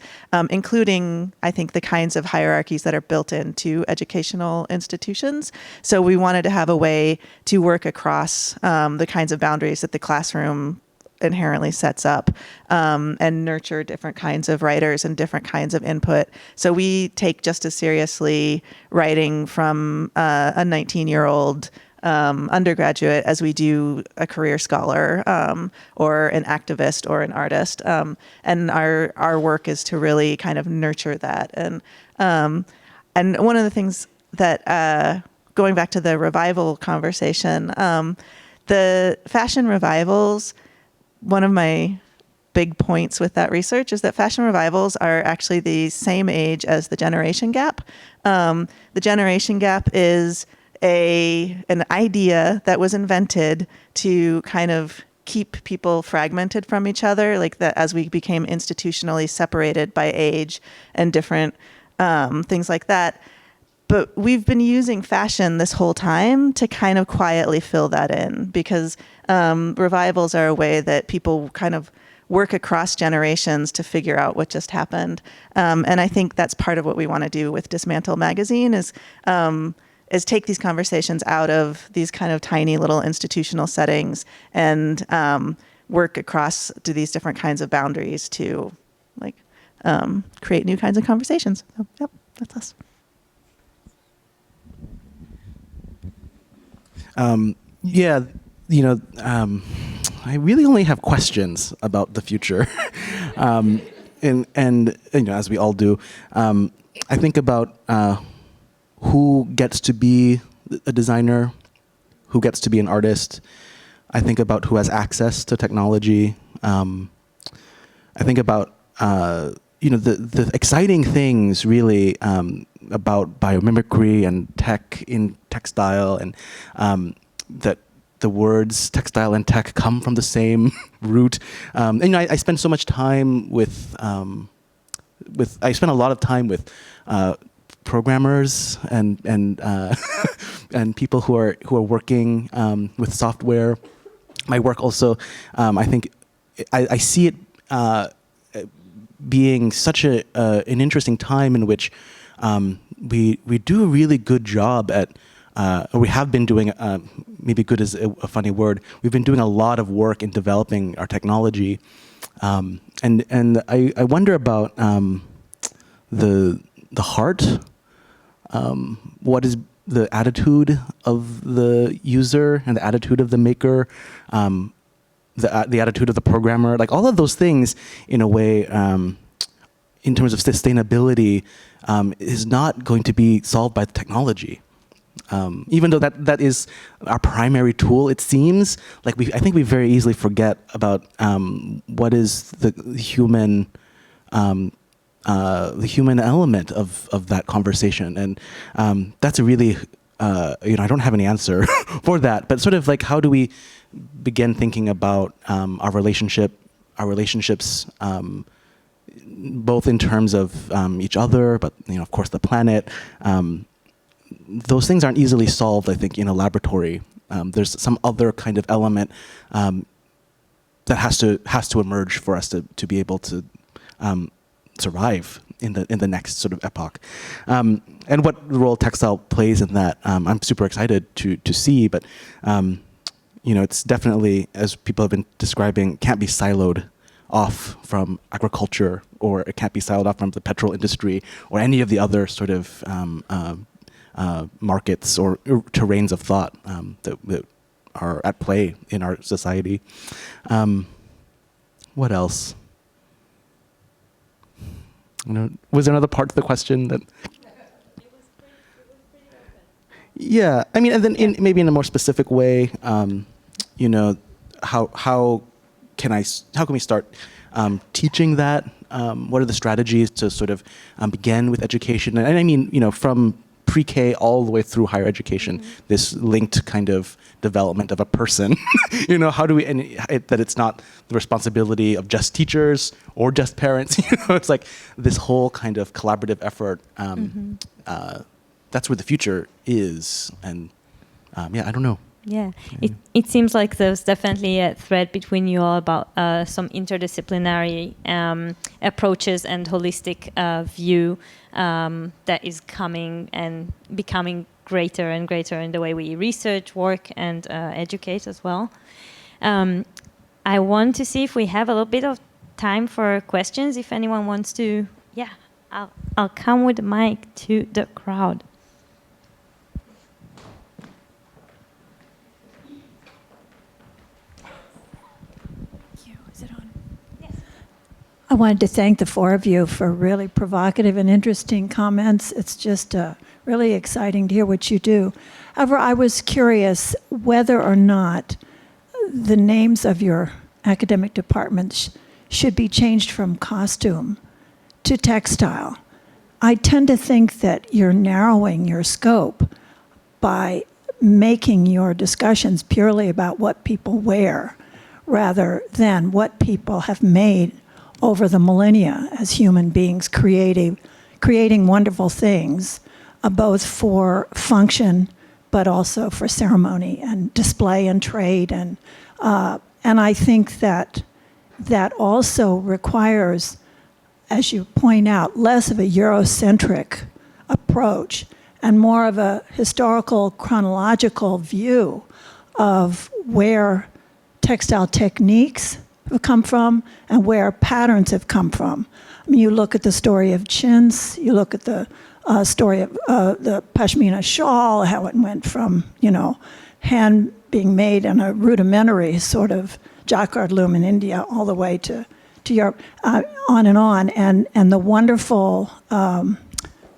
including, I think, the kinds of hierarchies that are built into educational institutions. So we wanted to have a way to work across the kinds of boundaries that the classroom inherently sets up, and nurture different kinds of writers and different kinds of input. So we take just as seriously writing from a 19-year-old undergraduate as we do a career scholar or an activist or an artist. And our work is to really kind of nurture that. And one of the things that, going back to the revival conversation, the fashion revivals, one of my big points with that research is that fashion revivals are actually the same age as the generation gap. The generation gap is an idea that was invented to kind of keep people fragmented from each other, like that as we became institutionally separated by age and different things like that. But we've been using fashion this whole time to kind of quietly fill that in, because revivals are a way that people kind of work across generations to figure out what just happened. And I think that's part of what we want to do with Dismantle Magazine is take these conversations out of these kind of tiny little institutional settings and work across to these different kinds of boundaries to like create new kinds of conversations. So, yep, that's us. I really only have questions about the future, and as we all do. I think about who gets to be a designer, who gets to be an artist. I think about who has access to technology. I think about the exciting things really about biomimicry and tech in textile, and that the words textile and tech come from the same root. And I spend so much time with I spend a lot of time with programmers and and people who are working with software. My work also, I think, I see it being such an interesting time in which we do a really good job at, or we have been doing, maybe good is a funny word, we've been doing a lot of work in developing our technology. And I wonder about the heart, what is the attitude of the user and the attitude of the maker, the attitude of the programmer, like all of those things, in a way, in terms of sustainability, is not going to be solved by the technology. Even though that is our primary tool, it seems like I think we very easily forget about what is the human element of that conversation, and that's a really I don't have any answer for that, but sort of like, how do we begin thinking about our relationships, both in terms of each other, but of course the planet. Those things aren't easily solved, I think, in a laboratory. There's some other kind of element that has to emerge for us to be able to survive in the next sort of epoch. And what role textile plays in that, I'm super excited to see. But it's definitely, as people have been describing, can't be siloed off from agriculture, or it can't be siloed off from the petrol industry, or any of the other sort of markets or terrains of thought that are at play in our society. What else? Was there another part to the question that? Yeah, I mean, and then maybe in a more specific way, how can we start teaching that? What are the strategies to sort of begin with education? And I mean, from pre-K all the way through higher education, this linked kind of development of a person. How do we, that it's not the responsibility of just teachers or just parents. It's like this whole kind of collaborative effort. That's where the future is, and I don't know. Yeah, it seems like there's definitely a thread between you all about some interdisciplinary approaches and holistic view that is coming and becoming greater and greater in the way we research, work, and educate as well. I want to see if we have a little bit of time for questions. If anyone wants to, I'll come with the mic to the crowd. I wanted to thank the four of you for really provocative and interesting comments. It's just really exciting to hear what you do. However, I was curious whether or not the names of your academic departments should be changed from costume to textile. I tend to think that you're narrowing your scope by making your discussions purely about what people wear rather than what people have made over the millennia as human beings, creating wonderful things, both for function, but also for ceremony and display and trade. And I think that also requires, as you point out, less of a Eurocentric approach and more of a historical, chronological view of where textile techniques have come from and where patterns have come from. I mean, you look at the story of chintz, you look at the story of the pashmina shawl, how it went from, hand being made in a rudimentary sort of jacquard loom in India all the way to Europe, on, and the wonderful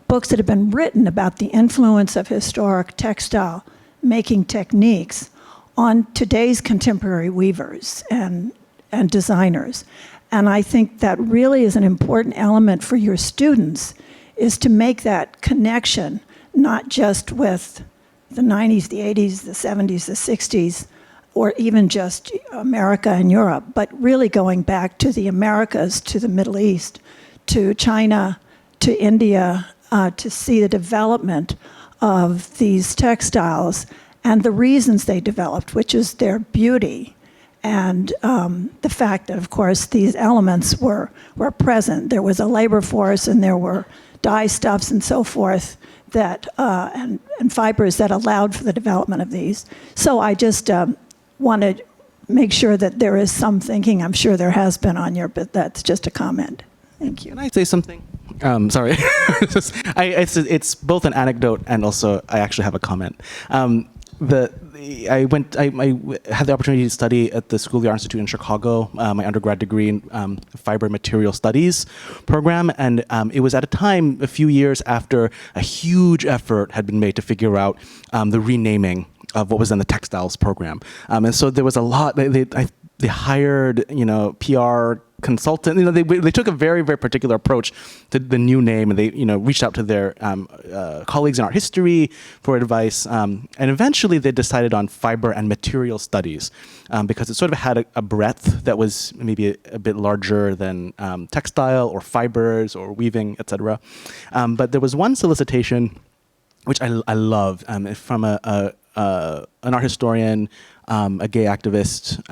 books that have been written about the influence of historic textile making techniques on today's contemporary weavers and designers. And I think that really is an important element for your students, is to make that connection, not just with the 90s, the 80s, the 70s, the 60s, or even just America and Europe, but really going back to the Americas, to the Middle East, to China, to India, to see the development of these textiles and the reasons they developed, which is their beauty and the fact that, of course, these elements were present. There was a labor force and there were dye stuffs and so forth that and fibers that allowed for the development of these. So I just want to make sure that there is some thinking. I'm sure there has been on your, but that's just a comment. Thank you. Can I say something? Sorry. It's both an anecdote and also I actually have a comment. I had the opportunity to study at the School of the Art Institute in Chicago, my undergrad degree in fiber material studies program, and it was at a time, a few years after a huge effort had been made to figure out the renaming of what was in the textiles program, and so there was a lot. They hired, PR consultant. They took a very, very particular approach to the new name, and they, reached out to their colleagues in art history for advice. And eventually, they decided on fiber and material studies because it sort of had a breadth that was maybe a bit larger than textile or fibers or weaving, etc. But there was one solicitation which I loved from an art historian. A gay activist,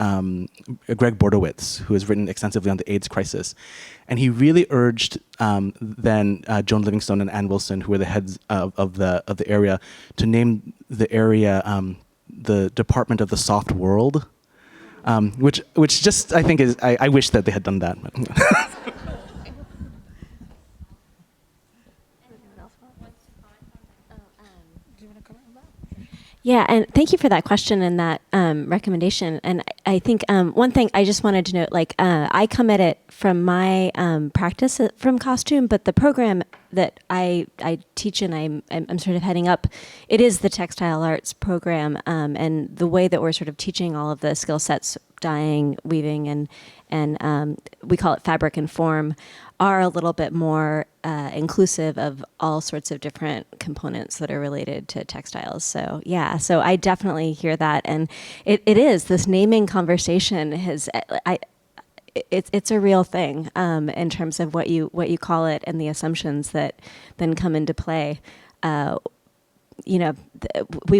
Greg Bordowitz, who has written extensively on the AIDS crisis. And he really urged then Joan Livingstone and Ann Wilson, who were the heads of the area, to name the area the Department of the Soft World, which just I think is, I wish that they had done that. Yeah, and thank you for that question and that recommendation. And I think one thing I just wanted to note, I come at it from my practice from costume, but the program that I teach and I'm sort of heading up, it is the textile arts program, and the way that we're sort of teaching all of the skill sets, dyeing, weaving, and we call it fabric and form, are a little bit more inclusive of all sorts of different components that are related to textiles. So yeah, so I definitely hear that, and it is this naming conversation it's a real thing in terms of what you call it and the assumptions that then come into play. We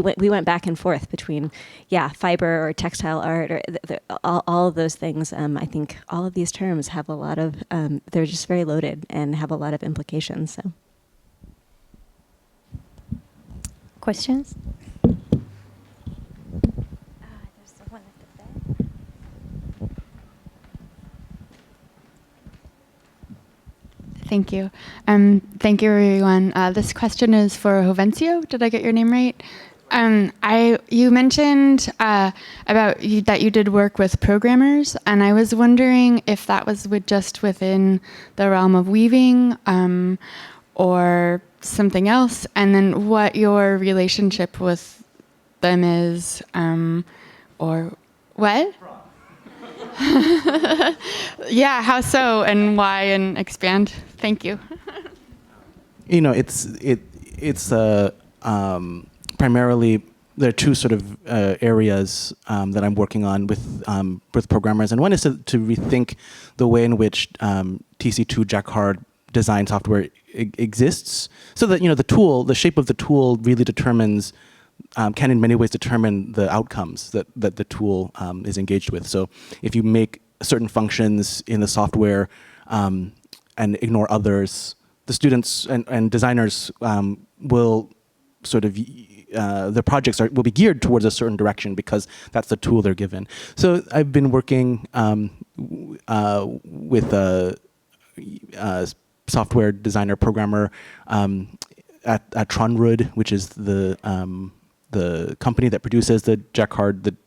went back and forth between, fiber or textile art or all of those things. I think all of these terms have a lot of, they're just very loaded and have a lot of implications. So, questions? Thank you. Thank you, everyone. This question is for Jovencio. Did I get your name right? You mentioned that you did work with programmers, and I was wondering if that was just within the realm of weaving or something else, and then what your relationship with them is, or what? Yeah, how so and why, and expand. Thank you. It's primarily there are two sort of areas that I'm working on with programmers, and one is to rethink the way in which TC2 Jacquard design software exists, so that the shape of the tool really determines. Can in many ways determine the outcomes that the tool is engaged with. So if you make certain functions in the software and ignore others, the students and designers will sort of, their projects will be geared towards a certain direction because that's the tool they're given. So I've been working with a software designer programmer at Tronrud, which is the the company that produces the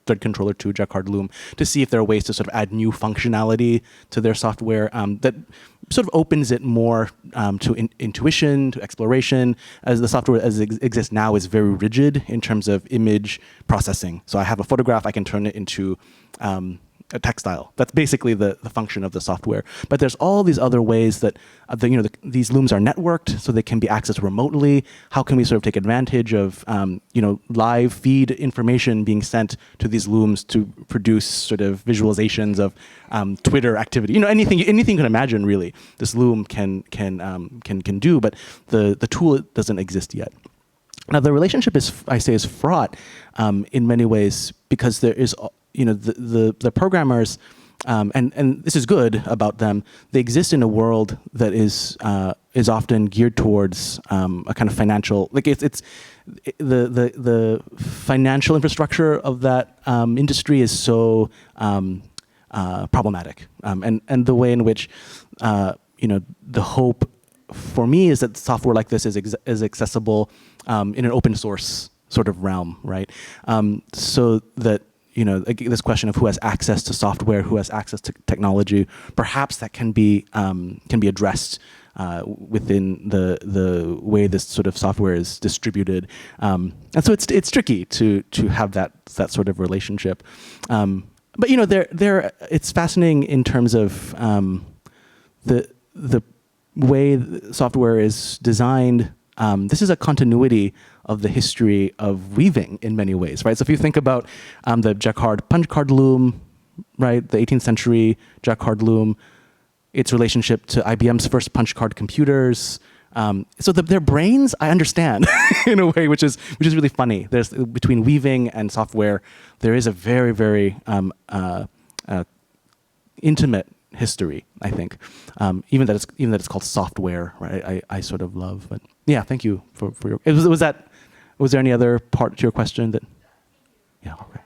thread controller 2 Jacquard loom, to see if there are ways to sort of add new functionality to their software that sort of opens it more to intuition, to exploration, as the software as it exists now is very rigid in terms of image processing. So I have a photograph, I can turn it into a textile. That's basically the function of the software. But there's all these other ways that these looms are networked, so they can be accessed remotely. How can we sort of take advantage of live feed information being sent to these looms to produce sort of visualizations of Twitter activity? Anything you can imagine, really. This loom can do, but the tool doesn't exist yet. Now the relationship is fraught in many ways, because there is the programmers, and this is good about them. They exist in a world that is often geared towards a kind of financial, like it's the financial infrastructure of that industry is so problematic, and the way in which the hope for me is that software like this is accessible in an open source sort of realm, right? So that this question of who has access to software, who has access to technology, perhaps that can be addressed within the way this sort of software is distributed, and so it's tricky to have that sort of relationship. But it's fascinating in terms of the way software is designed. This is a continuity of the history of weaving in many ways, right? So if you think about the Jacquard punch card loom, right, the 18th century Jacquard loom, its relationship to IBM's first punch card computers. So their brains, I understand in a way, which is really funny. There's between weaving and software, there is a very, very intimate history, I think. Even that it's called software, right? I sort of love, but yeah, thank you for your. Was there any other part to your question that? Yeah. Okay.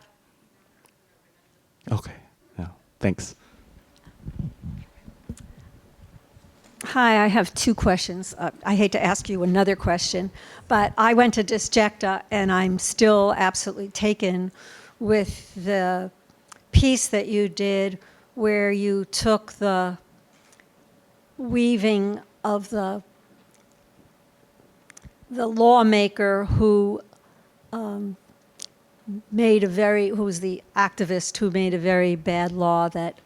Okay. Yeah. Thanks. Hi, I have 2 questions. I hate to ask you another question, but I went to Disjecta, and I'm still absolutely taken with the piece that you did where you took the weaving of the lawmaker who was the activist who made a very bad law that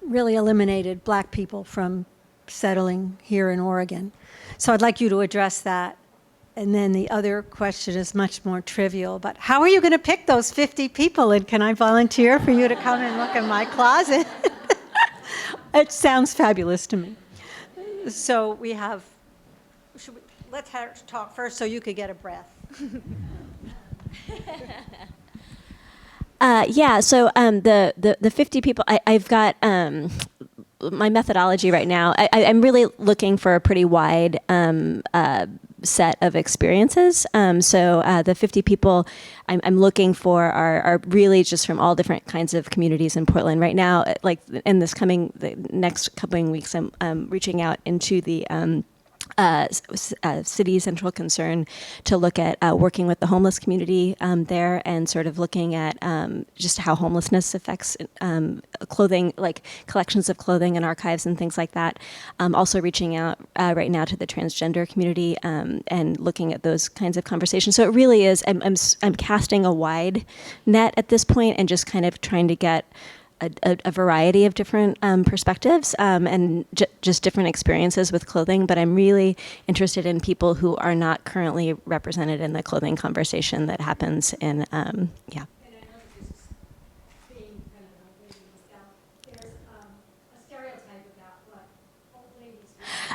really eliminated black people from settling here in Oregon. So I'd like you to address that. And then the other question is much more trivial, but how are you going to pick those 50 people? And can I volunteer for you to come and look in my closet? It sounds fabulous to me. So we have, let's talk first so you could get a breath. So the 50 people, I've got my methodology right now. I'm really looking for a pretty wide set of experiences. So the 50 people I'm looking for are really just from all different kinds of communities in Portland. Right now, like in the next coming weeks, I'm reaching out into the city central concern to look at working with the homeless community there, and sort of looking at just how homelessness affects clothing, like collections of clothing and archives and things like that. Also reaching out right now to the transgender community and looking at those kinds of conversations. So it really is, I'm casting a wide net at this point and just kind of trying to get a variety of different perspectives and just different experiences with clothing, but I'm really interested in people who are not currently represented in the clothing conversation that happens in, yeah.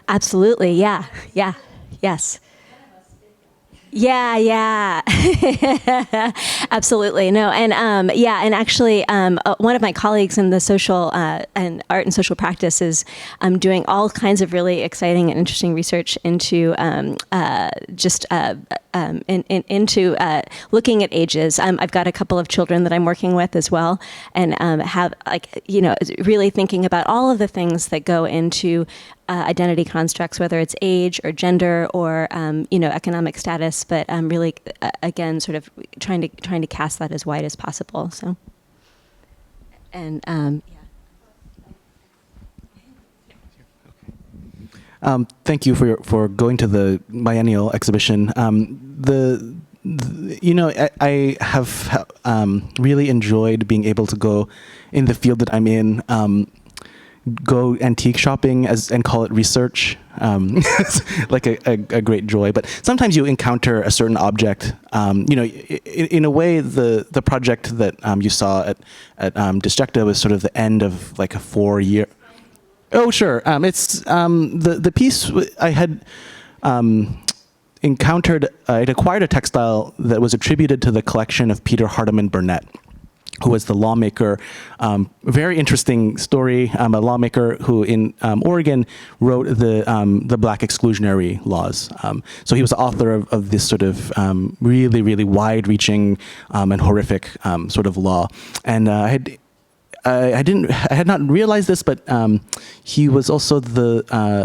Absolutely, yeah, yes. Yeah. Absolutely. No, and and actually, one of my colleagues in the social and art and social practice is doing all kinds of really exciting and interesting research into into looking at ages. I've got a couple of children that I'm working with as well, and have really thinking about all of the things that go into identity constructs, whether it's age or gender or economic status, but really again sort of trying to cast that as wide as possible. So, and Thank you for going to the biennial exhibition. I have really enjoyed being able to go in the field that I'm in, go antique shopping and call it research. It's like a great joy. But sometimes you encounter a certain object. In a way, the project that you saw at Distracta was sort of the end of like a 4-year. Oh, sure. It's the piece I had encountered. I'd acquired a textile that was attributed to the collection of Peter Hardeman Burnett, who was the lawmaker. Very interesting story. A lawmaker who in Oregon wrote the Black exclusionary laws. So he was the author of this sort of really, really wide-reaching and horrific sort of law. And I had not realized this, but he was also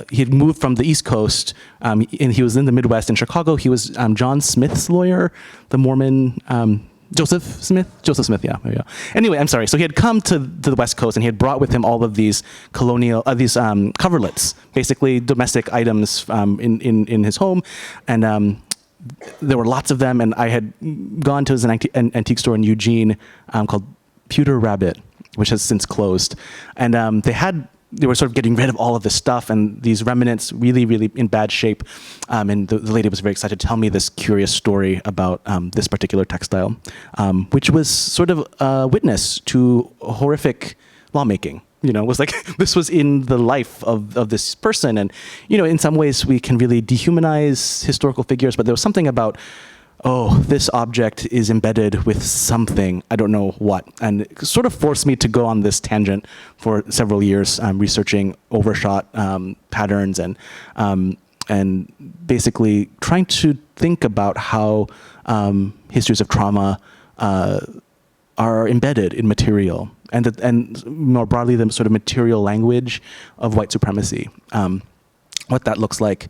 he had moved from the East Coast, and he was in the Midwest in Chicago. He was John Smith's lawyer, the Mormon, Joseph Smith, yeah. Anyway, I'm sorry. So he had come to the West Coast, and he had brought with him all of these coverlets, basically domestic items in his home, and there were lots of them. And I had gone to an antique store in Eugene called Pewter Rabbit, which has since closed. And they were sort of getting rid of all of this stuff and these remnants really, really in bad shape. And the lady was very excited to tell me this curious story about this particular textile, which was sort of a witness to horrific lawmaking. It was like, this was in the life of this person. And, in some ways we can really dehumanize historical figures, but there was something about, this object is embedded with something, I don't know what. And it sort of forced me to go on this tangent for several years, researching overshot patterns and basically trying to think about how histories of trauma are embedded in material and more broadly the sort of material language of white supremacy. What that looks like.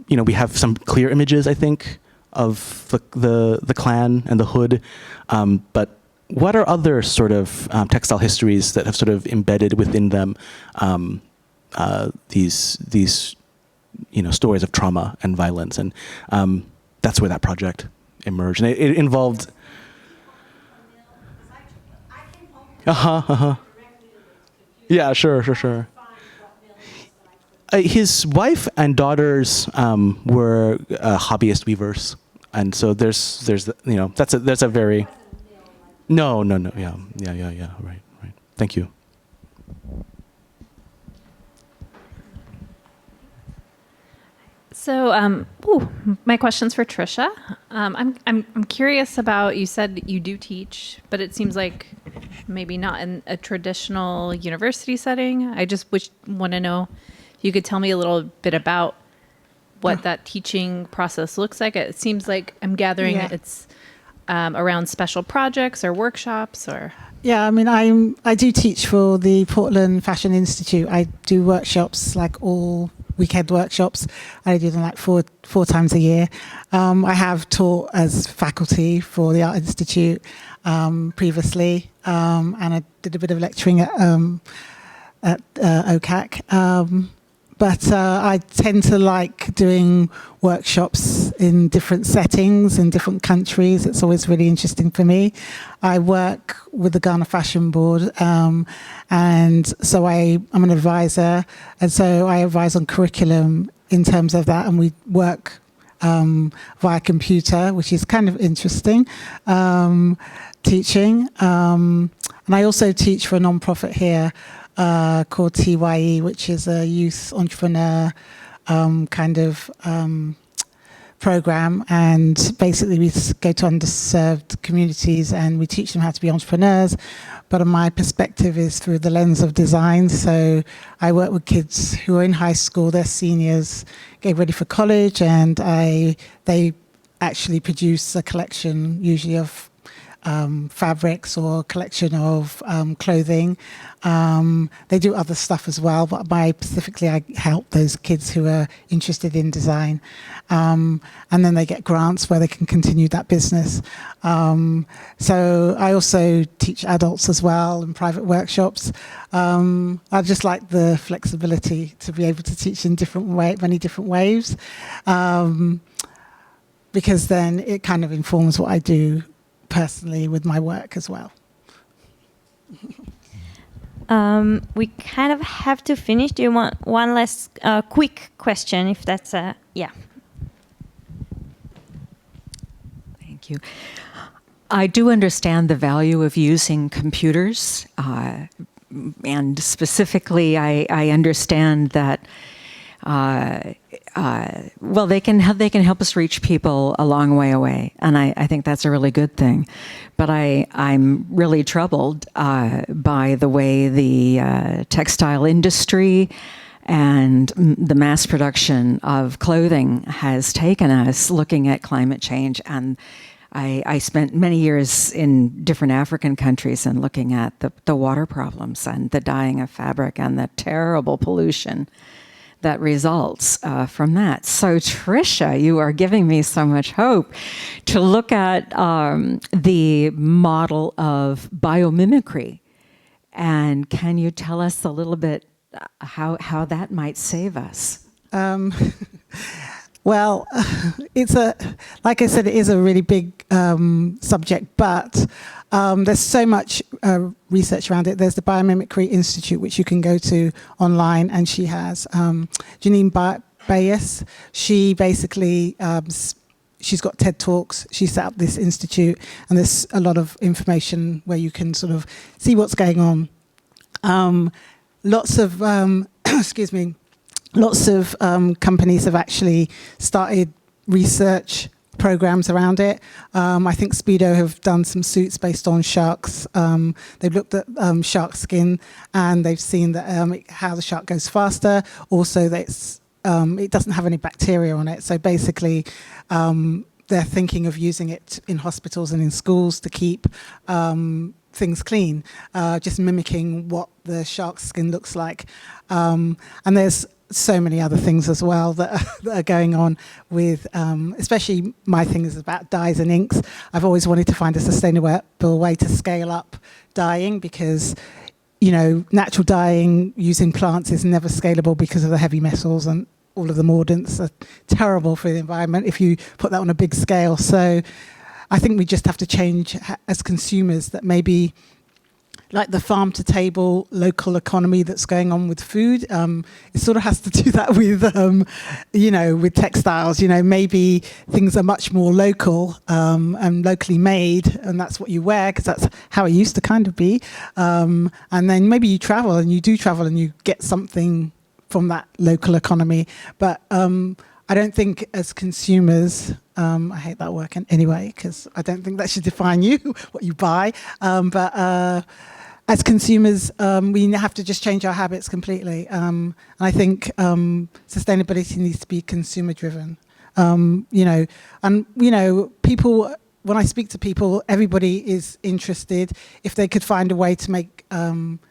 We have some clear images, I think, of the Klan and the hood, but what are other sort of textile histories that have sort of embedded within them these stories of trauma and violence, and that's where that project emerged, and it involved. Yeah, sure. His wife and daughters were hobbyist weavers, and so there's that's a very no yeah right. Thank you. So, my question's for Trisha. I'm curious about, you said you do teach, but it seems like maybe not in a traditional university setting. I just want to know if you could tell me a little bit about what that teaching process looks like. It seems like I'm gathering it's around special projects or workshops or. Yeah, I mean, I do teach for the Portland Fashion Institute. I do workshops, like all weekend workshops. I do them like four times a year. I have taught as faculty for the Art Institute previously, and I did a bit of lecturing at OCAC. But I tend to like doing workshops in different settings, in different countries. It's always really interesting for me. I work with the Ghana Fashion Board, and so I'm an advisor, and so I advise on curriculum in terms of that, and we work via computer, which is kind of interesting, teaching. And I also teach for a non-profit here, called TYE, which is a youth entrepreneur program, and basically we go to underserved communities and we teach them how to be entrepreneurs, but my perspective is through the lens of design. So I work with kids who are in high school, they're seniors, get ready for college, and they actually produce a collection usually of fabrics or a collection of clothing. They do other stuff as well, but specifically I help those kids who are interested in design. And then they get grants where they can continue that business. So I also teach adults as well in private workshops. I just like the flexibility to be able to teach in many different ways, because then it kind of informs what I do personally with my work as well. We kind of have to finish. Do you want one last quick question, if that's yeah. Thank you. I do understand the value of using computers, and specifically, I understand that well, they can help us reach people a long way away, and I think that's a really good thing. But I'm really troubled by the way the textile industry and the mass production of clothing has taken us looking at climate change. And I spent many years in different African countries and looking at the water problems and the dyeing of fabric and the terrible pollution that results from that. So Tricia, you are giving me so much hope to look at the model of biomimicry. And can you tell us a little bit how that might save us? Well, like I said, it is a really big subject, but there's so much research around it. There's the Biomimicry Institute, which you can go to online, and she has Janine Bayes. She basically, she's got TED Talks. She set up this institute, and there's a lot of information where you can sort of see what's going on. Lots of, excuse me, lots of companies have actually started research programs around it. I think Speedo have done some suits based on sharks. They've looked at shark skin, and they've seen that how the shark goes faster. Also, that it doesn't have any bacteria on it. So basically, they're thinking of using it in hospitals and in schools to keep things clean, just mimicking what the shark skin looks like. And there's so many other things as well that are going on with, especially my thing is about dyes and inks. I've always wanted to find a sustainable way to scale up dyeing, because, you know, natural dyeing using plants is never scalable because of the heavy metals, and all of the mordants are terrible for the environment if you put that on a big scale. So I think we just have to change as consumers, that maybe like the farm to table local economy that's going on with food, it sort of has to do that with, you know, with textiles. You know, maybe things are much more local and locally made, and that's what you wear, because that's how it used to kind of be. And then maybe you travel, and you do travel, and you get something from that local economy. But I don't think as consumers, I hate that word anyway, because I don't think that should define you, what you buy. But as consumers, we have to just change our habits completely. And I think sustainability needs to be consumer driven. You know, and, you know, people, when I speak to people, everybody is interested. If they could find a way to make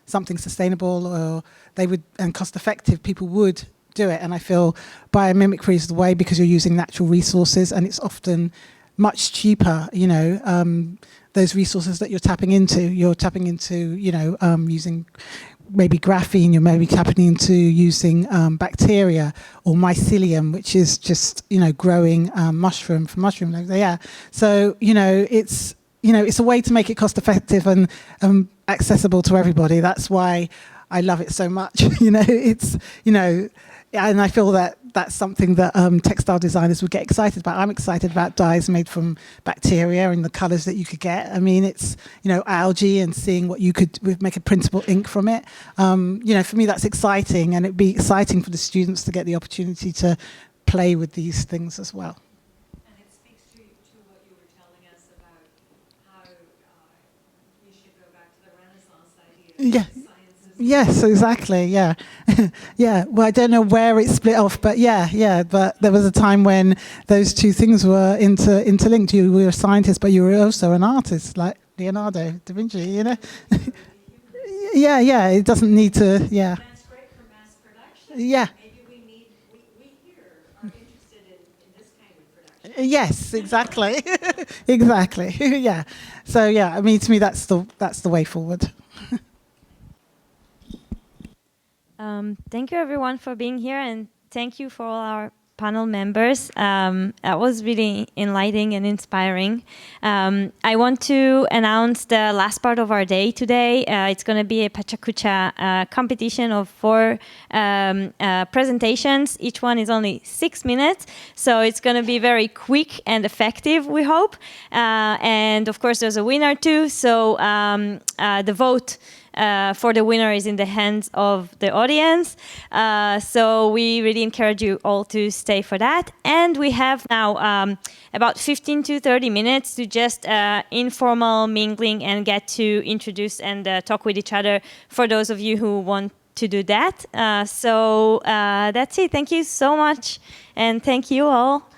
something sustainable, or they would, and cost effective, people would do it. And I feel biomimicry is the way, because you're using natural resources, and it's often much cheaper, you know, those resources that you're tapping into, you know, using maybe graphene, you're maybe tapping into using bacteria or mycelium, which is just, you know, growing mushroom from mushroom. Yeah. So, you know, it's a way to make it cost effective and accessible to everybody. That's why I love it so much. You know, it's, you know, and I feel that that's something that textile designers would get excited about. I'm excited about dyes made from bacteria and the colors that you could get. I mean, it's, you know, algae, and seeing what you could make a printable ink from it. You know, for me, that's exciting, and it'd be exciting for the students to get the opportunity to play with these things as well. And it speaks to what you were telling us about how we should go back to the Renaissance idea. Yeah. Yes, exactly. Yeah, yeah. Well, I don't know where it split off, but yeah. But there was a time when those two things were interlinked. You were a scientist, but you were also an artist. Like, Leonardo da Vinci, you know. Yeah, it doesn't need to, yeah. That's great for mass production. Yeah. Maybe we here are interested in this kind of production. Yes, exactly. Exactly. Yeah. So yeah, I mean, to me, that's the way forward. Thank you everyone for being here, and thank you for all our panel members. That was really enlightening and inspiring. I want to announce the last part of our day today. It's going to be a Pachacucha competition of 4 presentations. Each one is only 6 minutes, so it's going to be very quick and effective, we hope. And of course, there's a winner too, so the vote for the winner is in the hands of the audience. So we really encourage you all to stay for that. And we have now about 15 to 30 minutes to just informal mingling and get to introduce and talk with each other for those of you who want to do that. So that's it. Thank you so much. And thank you all.